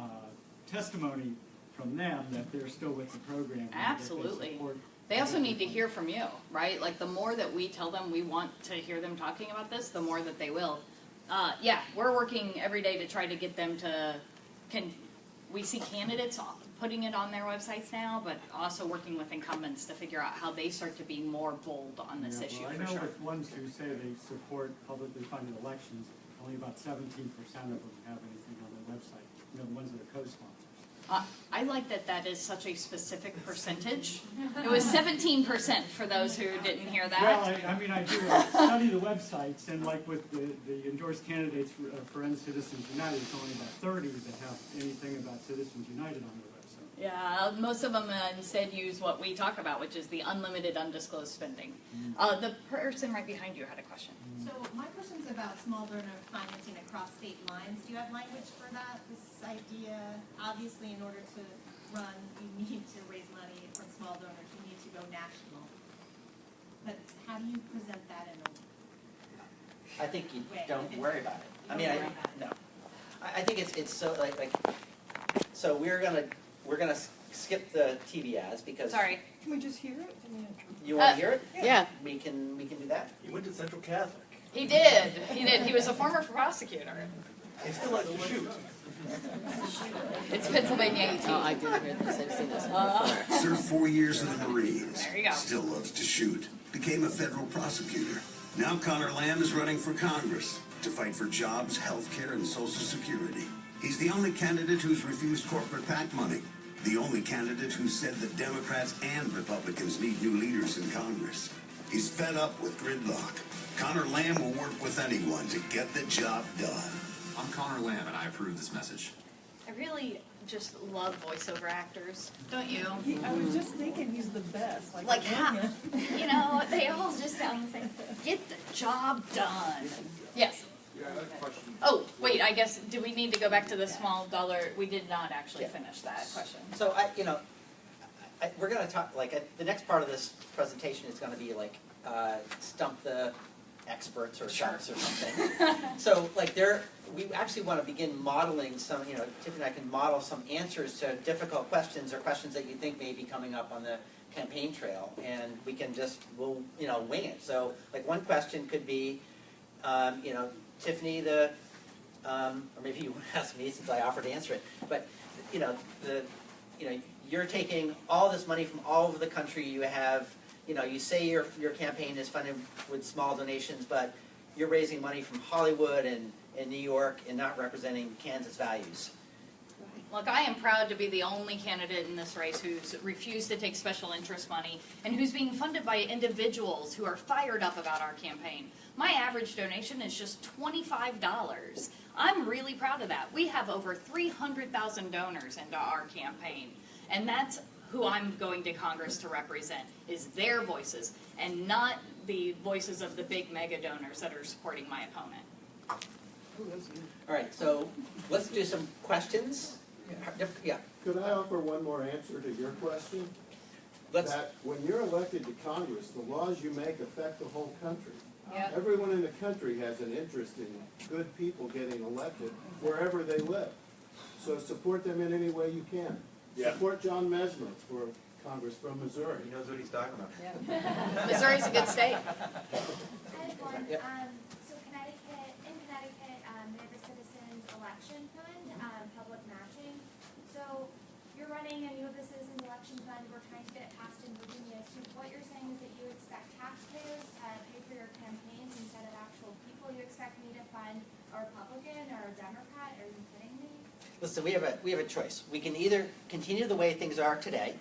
testimony from them that they're still with the program. And Absolutely. That They also need to hear from you, right? Like the more that we tell them we want to hear them talking about this, the more that they will. Yeah, we're working every day to try to get them to, we see candidates putting it on their websites now, but also working with incumbents to figure out how they start to be more bold on this issue I for know sure. with ones who say they support publicly funded elections, only about 17% of them have anything on their website. You know, the ones that are co-sponsors. I like that that is such a specific percentage. It was 17% for those who didn't hear that. Well, I mean, I do study the websites, and like with the endorsed candidates for End Citizens United, it's only about 30 that have anything about Citizens United on their website. Yeah, most of them instead use what we talk about, which is the unlimited undisclosed spending. The person right behind you had a question. So my question's about small donor financing across state lines. Do you have language for that? This idea, obviously, in order to run, you need to raise money from small donors. You need to go national. But how do you present that in a I think you don't worry about it. I mean, no. I think it's so like so we're gonna skip the TV ads because. Sorry. Can we just hear it? You want to hear it? Yeah. We can do that. You went to Central Catholic. He did. He did. He was a former prosecutor. He still likes to shoot. It's Pennsylvania 18. Oh, I did hear this. I've seen this. Served 4 years in the Marines. There you go. Still loves to shoot. Became a federal prosecutor. Now Connor Lamb is running for Congress to fight for jobs, health care, and Social Security. He's the only candidate who's refused corporate PAC money. The only candidate who said that Democrats and Republicans need new leaders in Congress. He's fed up with gridlock. Connor Lamb will work with anyone to get the job done. I'm Connor Lamb, and I approve this message. I really just love voiceover actors, don't you? I was just thinking he's the best. Like how, you know, they all just sound the same. Get the job done. Yes. Yeah, I have a question. Oh, wait, I guess, do we need to go back to the small dollar? We did not actually finish that question. So we're going to talk the next part of this presentation is going to be like stump the experts or sharks or something. So we actually want to begin modeling some. Tiffany and I can model some answers to difficult questions or questions that you think may be coming up on the campaign trail, and we can we'll wing it. So like one question could be, Tiffany, or maybe you want to ask me since I offered to answer it, but you're taking all this money from all over the country. You have, you say your campaign is funded with small donations, but you're raising money from Hollywood and New York and not representing Kansas values. Look, I am proud to be the only candidate in this race who's refused to take special interest money and who's being funded by individuals who are fired up about our campaign. My average donation is just $25. I'm really proud of that. We have over 300,000 donors into our campaign, and that's who I'm going to Congress to represent, is their voices, and not the voices of the big mega donors that are supporting my opponent. All right, so let's do some questions. Yeah. Could I offer one more answer to your question? That when you're elected to Congress, the laws you make affect the whole country. Yep. Everyone in the country has an interest in good people getting elected wherever they live. So support them in any way you can. Yeah. Support John Mesmer for Congress from Missouri. He knows what he's talking about. Yeah. Missouri's a good state. I have one. So in Connecticut, they have a Citizens Election Fund, public matching. So you're running and you have the Citizens Election Fund. We're trying to get it passed in Virginia. So what you're saying is that you expect taxpayers to pay for your campaigns instead of actual people. You expect me to fund a Republican or a Democrat? Are you kidding me? Listen, we have a choice. We can either continue the way things are today,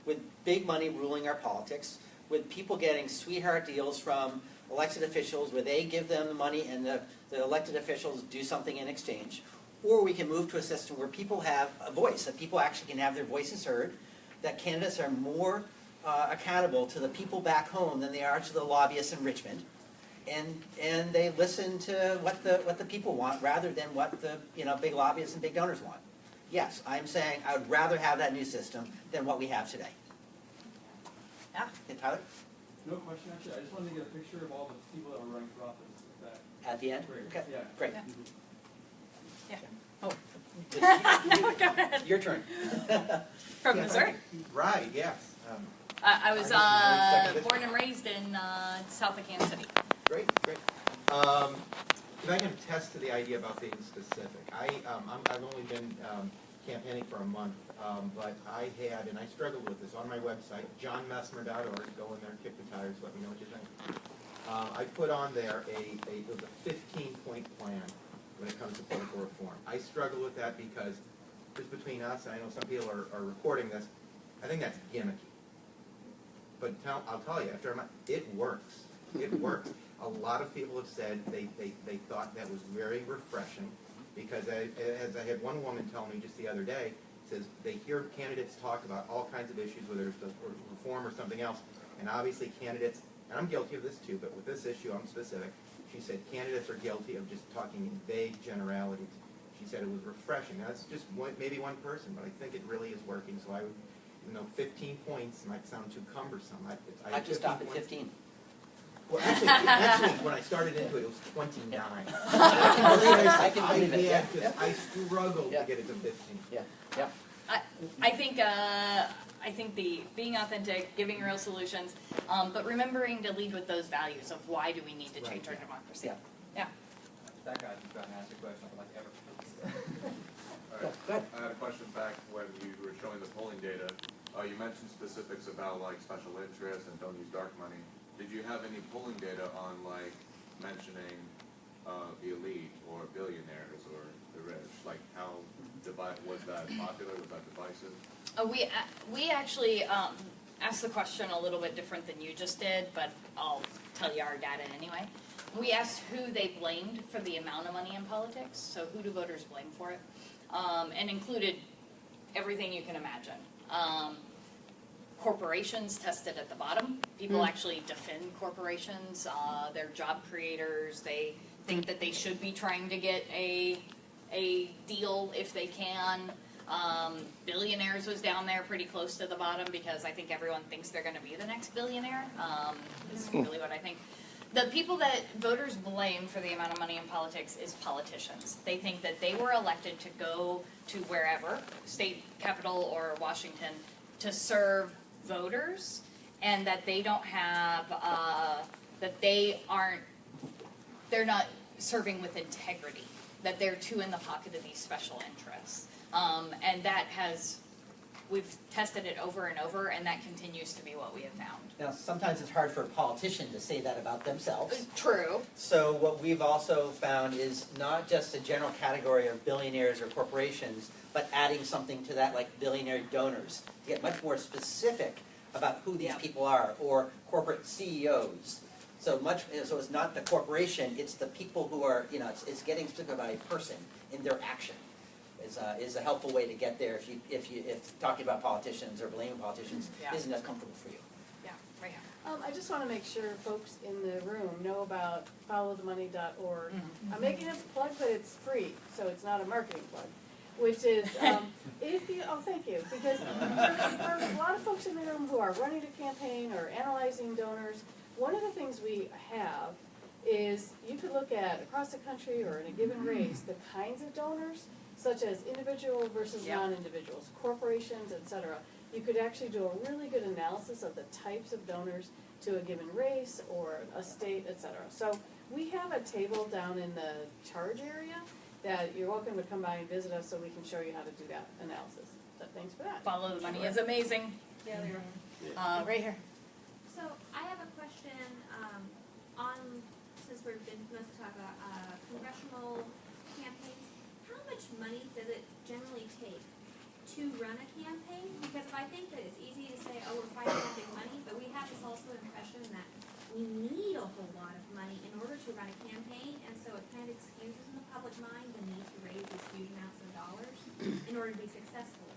with big money ruling our politics, with people getting sweetheart deals from elected officials where they give them the money and the elected officials do something in exchange, or we can move to a system where people have a voice, that people actually can have their voices heard, that candidates are more accountable to the people back home than they are to the lobbyists in Richmond, and they listen to what the people want rather than what the big lobbyists and big donors want. Yes, I'm saying I would rather have that new system than what we have today. Yeah, hey, Tyler? No question, actually. I just wanted to get a picture of all the people that were running for office. At the end? Great. Okay, Yeah. great. Yeah. Oh. Go ahead. Your turn. From Missouri. Right, yes. I was born and raised in south of Kansas City. Great, great. If I can attest to the idea about being specific, I've only been campaigning for a month, but I had, and I struggled with this on my website, johnmessmer.org. Go in there, kick the tires, let me know what you think. I put on there it was a 15-point plan when it comes to political reform. I struggle with that because just between us, and I know some people are recording this, I think that's gimmicky. But I'll tell you, after it works. It works. A lot of people have said they thought that was very refreshing, because as I had one woman tell me just the other day, says they hear candidates talk about all kinds of issues, whether it's reform or something else, and obviously candidates, and I'm guilty of this too, but with this issue I'm specific, she said candidates are guilty of just talking in vague generalities. She said it was refreshing. Now, that's just maybe one person, but I think it really is working, so I would, even though 15 points might sound too cumbersome, I just stopped at 15. Well, actually, when I started into it, it was 29. I can believe it. Yeah, because I struggled to get it to 15. Yeah. Yeah. I think the being authentic, giving real solutions, but remembering to lead with those values of why do we need to change our democracy. Yeah. That guy's trying to ask a question like ever. All right. I had a question back when you were showing the polling data. You mentioned specifics about like special interests and don't use dark money. Did you have any polling data on like mentioning the elite or billionaires or the rich? Like how was that popular? Was that divisive? We actually asked the question a little bit different than you just did, but I'll tell you our data anyway. We asked who they blamed for the amount of money in politics, so who do voters blame for it, and included everything you can imagine. Corporations tested at the bottom. People actually defend corporations. They're job creators. They think that they should be trying to get a deal if they can. Billionaires was down there pretty close to the bottom because I think everyone thinks they're going to be the next billionaire, is really what I think. The people that voters blame for the amount of money in politics is politicians. They think that they were elected to go to wherever, state capital or Washington, to serve voters, and that they don't have, they're not serving with integrity, that they're too in the pocket of these special interests. And that we've tested it over and over, and that continues to be what we have found. Now, sometimes it's hard for a politician to say that about themselves. True. So what we've also found is not just a general category of billionaires or corporations, but adding something to that like billionaire donors to get much more specific about who these people are, or corporate CEOs. So it's not the corporation, it's the people who are, it's getting specific about a person in their action. Is a helpful way to get there if talking about politicians or blaming politicians isn't as comfortable for you. Yeah, right here. I just want to make sure folks in the room know about followthemoney.org. I'm making a plug, but it's free, so it's not a marketing plug. Which is, thank you, because for a lot of folks in the room who are running a campaign or analyzing donors, one of the things we have is you could look at across the country or in a given race the kinds of donors, such as individual versus non-individuals, corporations, etc. You could actually do a really good analysis of the types of donors to a given race or a state, etc. So we have a table down in the charge area that you're welcome to come by and visit us so we can show you how to do that analysis. So thanks for that. Follow the money is amazing. Yeah, they are. Right here. So I have a question since we've been supposed to talk about congressional campaigns, how much money does it generally take to run a campaign? Because I think that it's easy to say, oh, we're fighting for big money, but we have this also impression that we need a whole lot of money in order to run a campaign, and so it kind of excuses in the public mind the need to raise these huge amounts of dollars in order to be successful.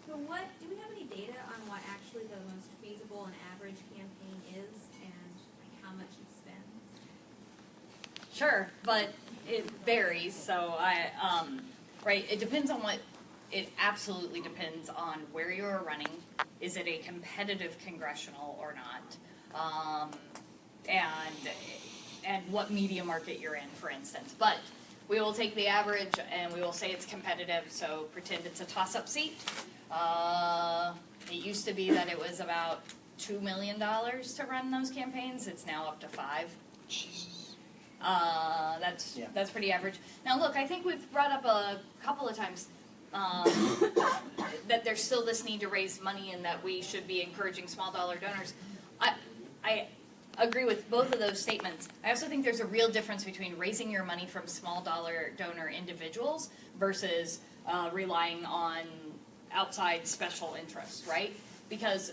So do we have any data on what actually the most feasible and average campaign is, and how much you spend? Sure, but it varies. So it depends on it absolutely depends on where you're running. Is it a competitive congressional or not? And what media market you're in, for instance. But we will take the average and we will say it's competitive, so pretend it's a toss-up seat. It used to be that it was about $2 million to run those campaigns. It's now up to $5 million. Jesus. That's pretty average. Now look, I think we've brought up a couple of times that there's still this need to raise money and that we should be encouraging small dollar donors. agree with both of those statements. I also think there's a real difference between raising your money from small dollar donor individuals versus relying on outside special interests, right? Because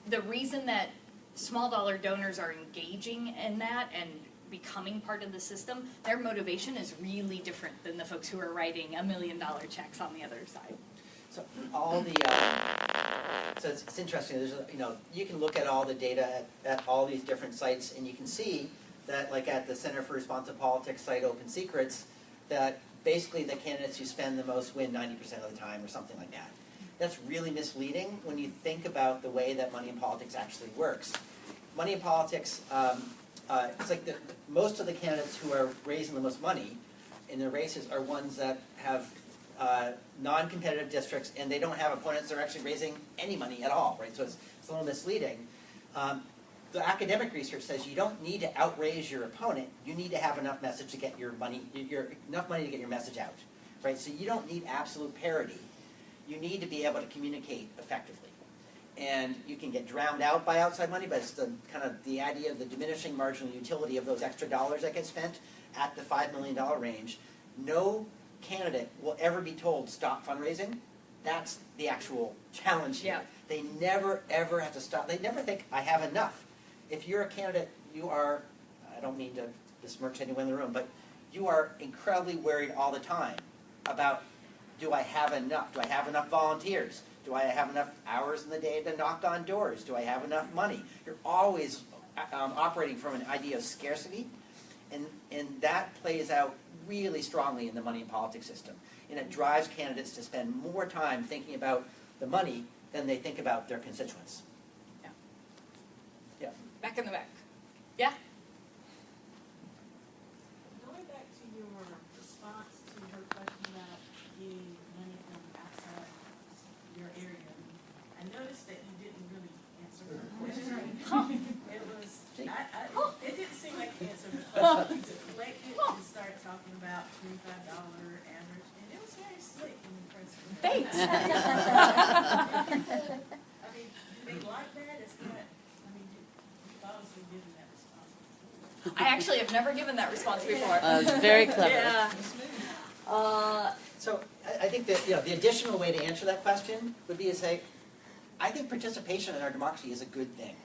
the reason that small dollar donors are engaging in that and becoming part of the system, their motivation is really different than the folks who are writing $1 million checks on the other side. So all the, so it's interesting, there's, you can look at all the data at all these different sites, and you can see that, like at the Center for Responsive Politics site, Open Secrets, that basically the candidates who spend the most win 90% of the time, or something like that. That's really misleading when you think about the way that money in politics actually works. Money in politics, it's like most of the candidates who are raising the most money in their races are ones that have non-competitive districts, and they don't have opponents that are actually raising any money at all, right? So it's a little misleading. The academic research says you don't need to outraise your opponent. You need to have enough message to get your money, enough money to get your message out, right? So you don't need absolute parity. You need to be able to communicate effectively. And you can get drowned out by outside money, but it's the kind of the idea of the diminishing marginal utility of those extra dollars that get spent at the $5 million range. No candidate will ever be told stop fundraising. That's the actual challenge here. Yeah. They never ever have to stop. They never think I have enough. If you're a candidate, you are, I don't mean to besmirch anyone in the room, but you are incredibly worried all the time about, do I have enough? Do I have enough volunteers? Do I have enough hours in the day to knock on doors? Do I have enough money? You're always operating from an idea of scarcity, and that plays out really strongly in the money in politics system. And it drives candidates to spend more time thinking about the money than they think about their constituents. Yeah. Yeah. Back in the back. Yeah? Going back to your response to her question about getting money from outside your area, I noticed that you didn't really answer her question. It was, it didn't seem like you answered the question. You deflected and started talking about $25 average, and it was very slick in the press release. Thanks. I mean, do they like that? It's not, I mean, you've obviously given that response. I actually have never given that response before. Very clever. Yeah. So I think that the additional way to answer that question would be to say, I think participation in our democracy is a good thing.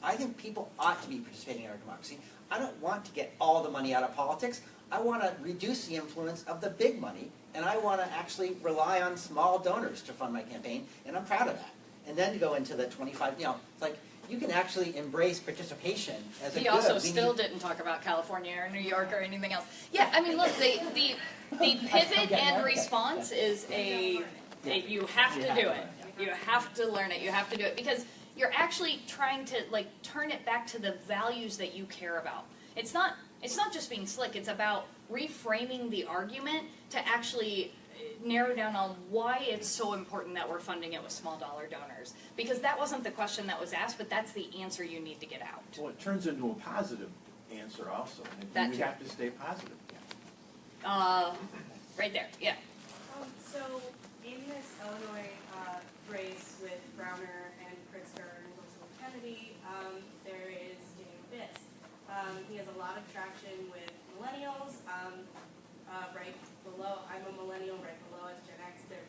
I think people ought to be participating in our democracy. I don't want to get all the money out of politics. I want to reduce the influence of the big money, and I want to actually rely on small donors to fund my campaign, and I'm proud of that. And then to go into the 25, it's like you can actually embrace participation as a good. He also still didn't talk about California or New York or anything else. Yeah, I mean, look, the pivot and response is you have to do it. You have to learn it. You have to do it because you're actually trying to turn it back to the values that you care about. It's not just being slick. It's about reframing the argument to actually narrow down on why it's so important that we're funding it with small dollar donors. Because that wasn't the question that was asked, but that's the answer you need to get out. Well, it turns into a positive answer also. That we too. have to stay positive. Right there, yeah. So in this Illinois race with Browner and Pritzker and also Kennedy, there is Daniel Biss. He has a lot of traction with millennials. Right below, I'm a millennial. Right below is Gen X. They're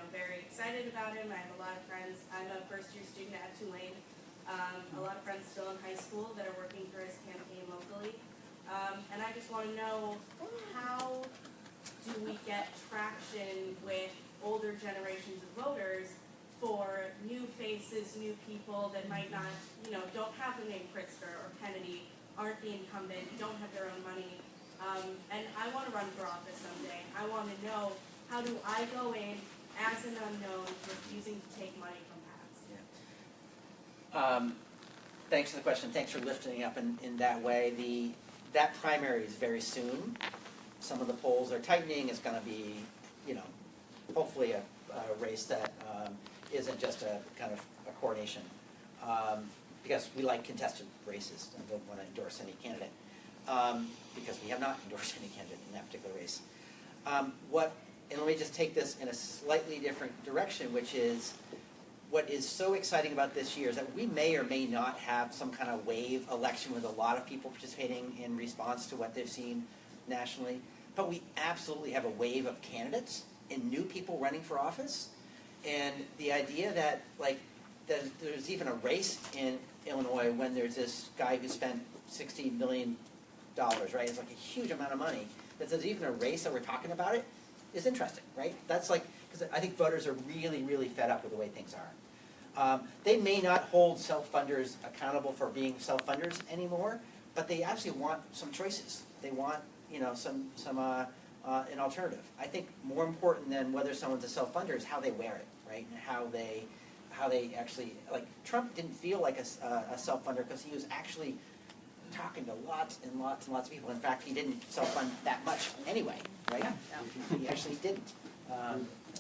very excited about him. I have a lot of friends. I'm a first-year student at Tulane. A lot of friends still in high school that are working for his campaign locally. And I just want to know, how do we get traction with older generations of voters for new faces, new people that might not, don't have the name Pritzker or Kennedy, aren't the incumbent, don't have their own money. And I want to run for office someday. I want to know, how do I go in as an unknown, refusing to take money from PACs? Thanks for the question. Thanks for lifting it up in that way. That primary is very soon. Some of the polls are tightening. It's going to be, hopefully a race that isn't just a kind of a coronation. Because we like contested races and don't want to endorse any candidate. Because we have not endorsed any candidate in that particular race. And let me just take this in a slightly different direction, which is what is so exciting about this year is that we may or may not have some kind of wave election with a lot of people participating in response to what they've seen nationally, but we absolutely have a wave of candidates and new people running for office. And the idea that, like, there's even a race in Illinois when there's this guy who spent $60 million, right? It's like a huge amount of money. That there's even a race that we're talking about it is interesting, right? That's like, because I think voters are really, really fed up with the way things are. They may not hold self-funders accountable for being self-funders anymore, but they actually want some choices. They want, you know, an alternative. I think more important than whether someone's a self-funder is how they wear it, right? And how they actually, like, Trump didn't feel like a self-funder because he was actually talking to lots and lots and lots of people. In fact, he didn't self-fund that much anyway, right? Yeah. He actually didn't.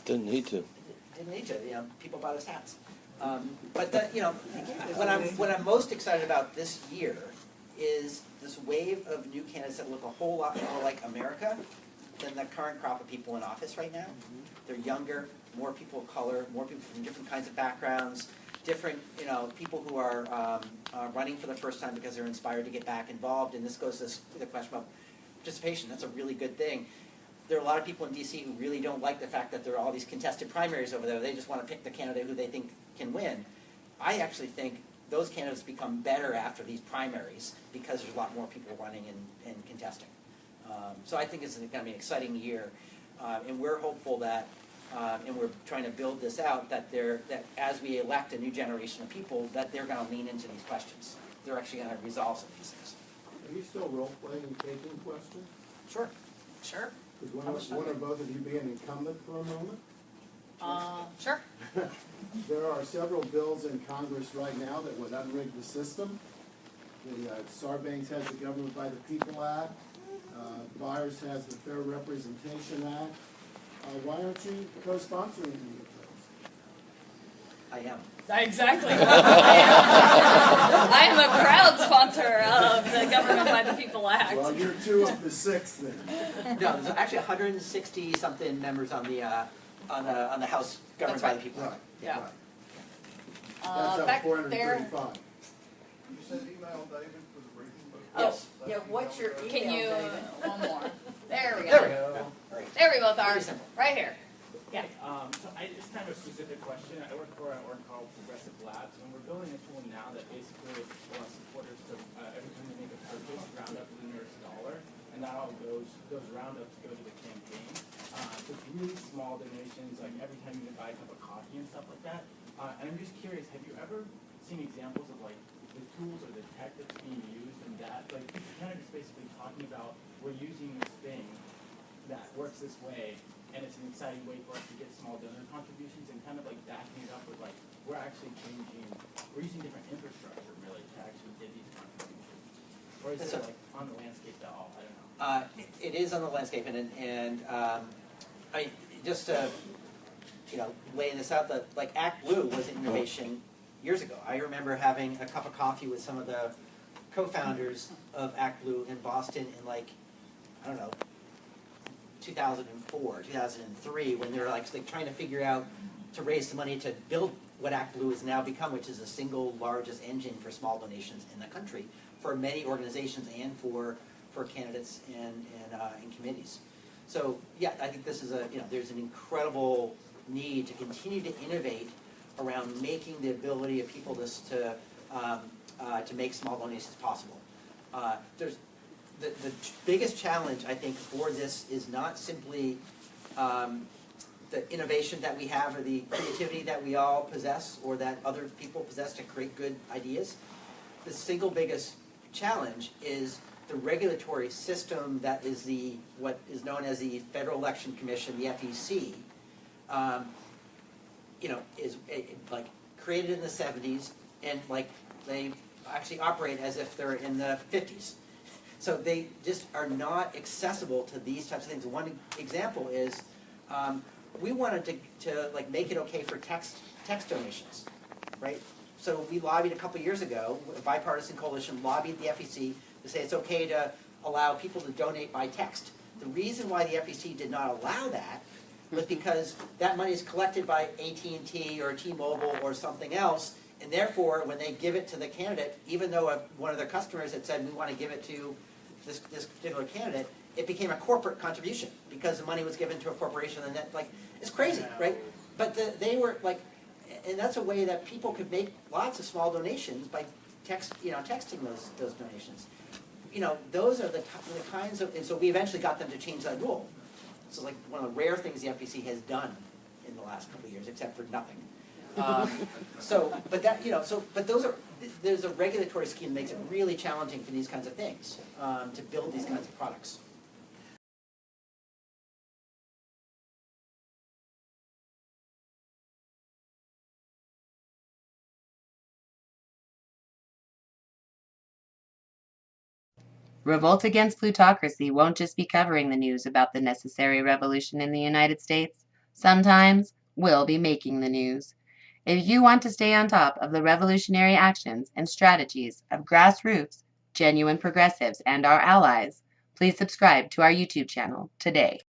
Didn't need to. Didn't need to. You know, people bought his hats. But you know, what I'm most excited about this year is this wave of new candidates that look a whole lot more like America than the current crop of people in office right now. They're younger, more people of color, more people from different kinds of backgrounds, different, you know, people who are running for the first time because they're inspired to get back involved. And this goes to the question of participation. That's a really good thing. There are a lot of people in D.C. who really don't like the fact that there are all these contested primaries over there. They just want to pick the candidate who they think can win. I actually think those candidates become better after these primaries because there's a lot more people running and contesting. So I think it's going to be an exciting year, and we're hopeful that, and we're trying to build this out, that as we elect a new generation of people, that they're going to lean into these questions. They're actually going to resolve some of these things. Are you still role-playing and taking questions? Sure. Sure. Could one or both of you be an incumbent for a moment? Sure. There are several bills in Congress right now that would unrig the system. The Sarbanes has the Government by the People Act. Byers has the Fair Representation Act. Why aren't you co-sponsoring any of those? I am. Exactly. I am a proud sponsor of the Government by the People Act. Well, you're 2 of the 6 then. No, there's actually 160 something members on the House Government by the People. Right. Yeah. Right. That's up Back 435. You said email David for the briefing book? Yes. Yeah, what's your email, Can you, David? one more. There we There we go. go. Right. There we both are. Pretty simple. Right here. Yeah. So it's kind of a specific question. I work for an org called Progressive Labs, and we're building a tool now that basically allows supporters to, every time they make a purchase, round up to the nearest dollar, and that all those roundups go to the campaign. So it's really small donations, like every time you buy a cup of coffee and stuff like that. And I'm just curious, have you ever seen examples of like the tools or the tech that's being used in that? Like, you're kind of just basically talking about we're using this thing that works this way, and it's an exciting way for us to get small donor contributions, and kind of like backing it up with like, we're actually we're using different infrastructure really to actually get these contributions. Or is it like on the landscape at all? I don't know. It is on the landscape, and I just to lay this out, that like Act Blue was an innovation years ago. I remember having a cup of coffee with some of the co-founders of Act Blue in Boston in like, I don't know, 2004, 2003, when they were like trying to figure out to raise the money to build what Act Blue has now become, which is the single largest engine for small donations in the country for many organizations and for candidates and committees. So yeah, I think this is there's an incredible need to continue to innovate around making the ability of people to make small donations possible. There's the biggest challenge, I think, for this is not simply the innovation that we have or the creativity that we all possess or that other people possess to create good ideas. The single biggest challenge is the regulatory system that is what is known as the Federal Election Commission, the FEC. Is like created in the 70s, and like they actually operate as if they're in the 50s. So they just are not accessible to these types of things. One example is we wanted to like make it okay for text donations, right? So we lobbied a couple years ago, a bipartisan coalition lobbied the FEC to say it's okay to allow people to donate by text. The reason why the FEC did not allow that was because that money is collected by AT&T or T-Mobile or something else, and therefore, when they give it to the candidate, even though one of their customers had said, we want to give it to this particular candidate, it became a corporate contribution because the money was given to a corporation, and that, like, it's crazy, right? But they were like, and that's a way that people could make lots of small donations by texting those donations. Those are the kinds of, and so we eventually got them to change that rule. So like one of the rare things the FEC has done in the last couple of years, except for nothing. But there's a regulatory scheme that makes it really challenging for these kinds of things, to build these kinds of products. Revolt Against Plutocracy won't just be covering the news about the necessary revolution in the United States. Sometimes we'll be making the news. If you want to stay on top of the revolutionary actions and strategies of grassroots, genuine progressives, and our allies, please subscribe to our YouTube channel today.